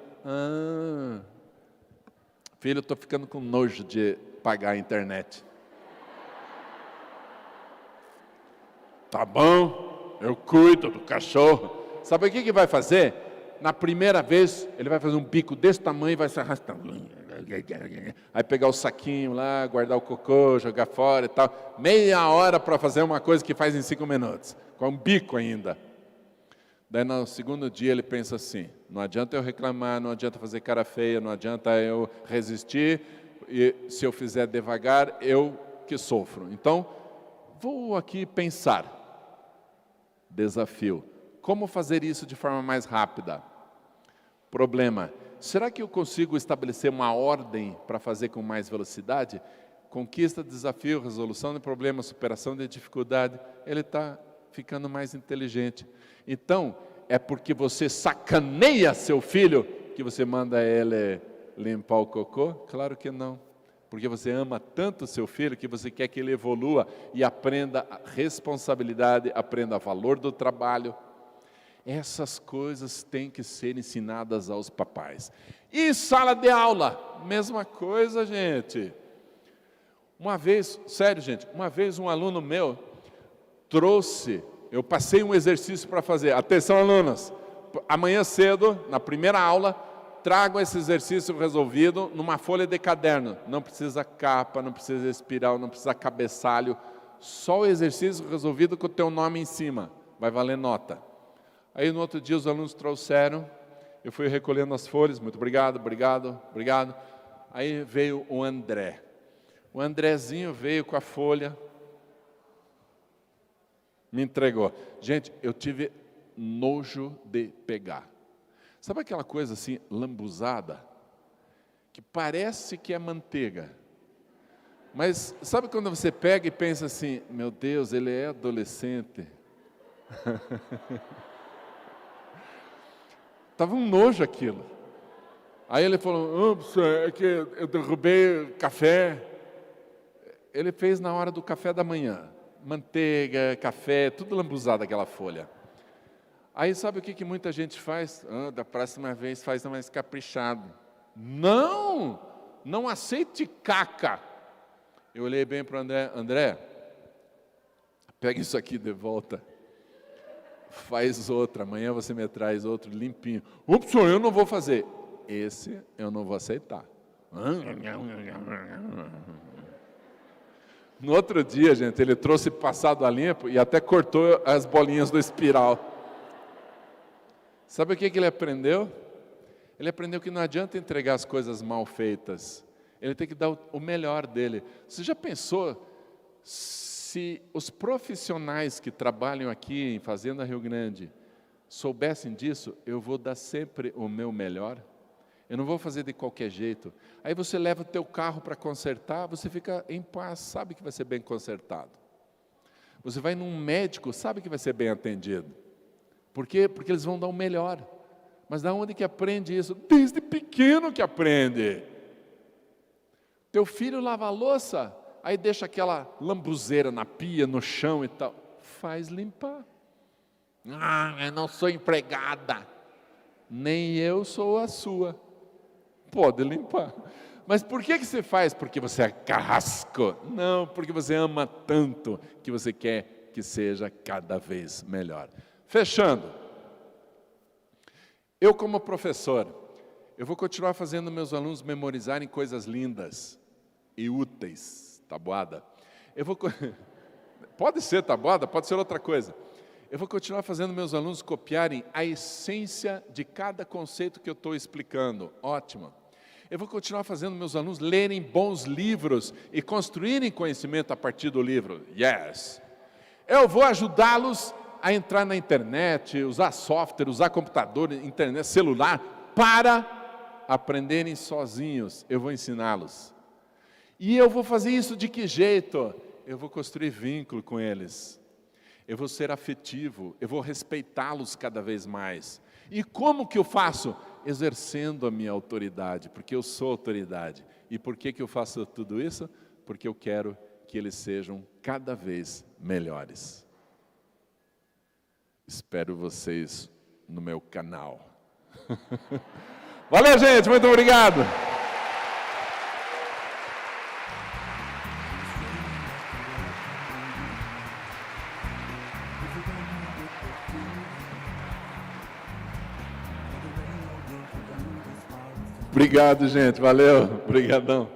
Filho, eu estou ficando com nojo de pagar a internet. Tá bom, eu cuido do cachorro. Sabe o que vai fazer? Na primeira vez, ele vai fazer um bico desse tamanho e vai se arrastando. Aí pegar o saquinho lá, guardar o cocô, jogar fora e tal. Meia hora para fazer uma coisa que faz em 5 minutos. Com um bico ainda. Daí no segundo dia ele pensa assim: não adianta eu reclamar, não adianta fazer cara feia, não adianta eu resistir. E se eu fizer devagar, eu que sofro. Então, vou aqui pensar. Desafio. Como fazer isso de forma mais rápida? Problema. Será que eu consigo estabelecer uma ordem para fazer com mais velocidade? Conquista, desafio, resolução de problema, superação de dificuldade. Ele está ficando mais inteligente. Então, é porque você sacaneia seu filho que você manda ele limpar o cocô? Claro que não. Porque você ama tanto seu filho que você quer que ele evolua e aprenda a responsabilidade, aprenda o valor do trabalho. Essas coisas têm que ser ensinadas aos papais. E sala de aula, mesma coisa, gente. Uma vez, sério, gente, uma vez um aluno meu trouxe, eu passei um exercício para fazer. Atenção, alunas, amanhã cedo, na primeira aula, trago esse exercício resolvido numa folha de caderno. Não precisa capa, não precisa espiral, não precisa cabeçalho. Só o exercício resolvido com o teu nome em cima. Vai valer nota. Aí no outro dia os alunos trouxeram, eu fui recolhendo as folhas, muito obrigado. Aí veio o André. O Andrezinho veio com a folha, me entregou. Gente, eu tive nojo de pegar. Sabe aquela coisa assim, lambuzada? Que parece que é manteiga. Mas sabe quando você pega e pensa assim: meu Deus, ele é adolescente. Estava um nojo aquilo. Aí ele falou: ups, é que eu derrubei café. Ele fez na hora do café da manhã. Manteiga, café, tudo lambuzado aquela folha. Aí sabe o que muita gente faz? Da próxima vez faz mais caprichado. Não aceite caca. Eu olhei bem para o André: André, pega isso aqui de volta. faz outra, amanhã você me traz outro limpinho. Ups, senhor, eu não vou fazer. Esse eu não vou aceitar. No outro dia, gente, ele trouxe passado a limpo e até cortou as bolinhas do espiral. Sabe o que ele aprendeu? Ele aprendeu que não adianta entregar as coisas mal feitas. Ele tem que dar o melhor dele. Você já pensou se os profissionais que trabalham aqui em Fazenda Rio Grande soubessem disso? Eu vou dar sempre o meu melhor. Eu não vou fazer de qualquer jeito. Aí você leva o teu carro para consertar, você fica em paz, sabe que vai ser bem consertado. Você vai num médico, sabe que vai ser bem atendido. Por quê? Porque eles vão dar o melhor. Mas da onde que aprende isso? Desde pequeno que aprende. Teu filho lava a louça, aí deixa aquela lambuzeira na pia, no chão e tal. Faz limpar. Eu não sou empregada. Nem eu sou a sua. Pode limpar. Mas por que você faz? Porque você é carrasco? Não, porque você ama tanto que você quer que seja cada vez melhor. Fechando. Eu, como professor, eu vou continuar fazendo meus alunos memorizarem coisas lindas e úteis. Tabuada. Pode ser tabuada, pode ser outra coisa. Eu vou continuar fazendo meus alunos copiarem a essência de cada conceito que eu estou explicando. Ótimo. Eu vou continuar fazendo meus alunos lerem bons livros e construírem conhecimento a partir do livro. Yes. Eu vou ajudá-los a entrar na internet, usar software, usar computador, internet, celular, para aprenderem sozinhos. Eu vou ensiná-los. E eu vou fazer isso de que jeito? Eu vou construir vínculo com eles. Eu vou ser afetivo, eu vou respeitá-los cada vez mais. E como que eu faço? Exercendo a minha autoridade, porque eu sou autoridade. E por que eu faço tudo isso? Porque eu quero que eles sejam cada vez melhores. Espero vocês no meu canal. Valeu, gente, muito obrigado. Obrigado, gente. Valeu. Obrigadão.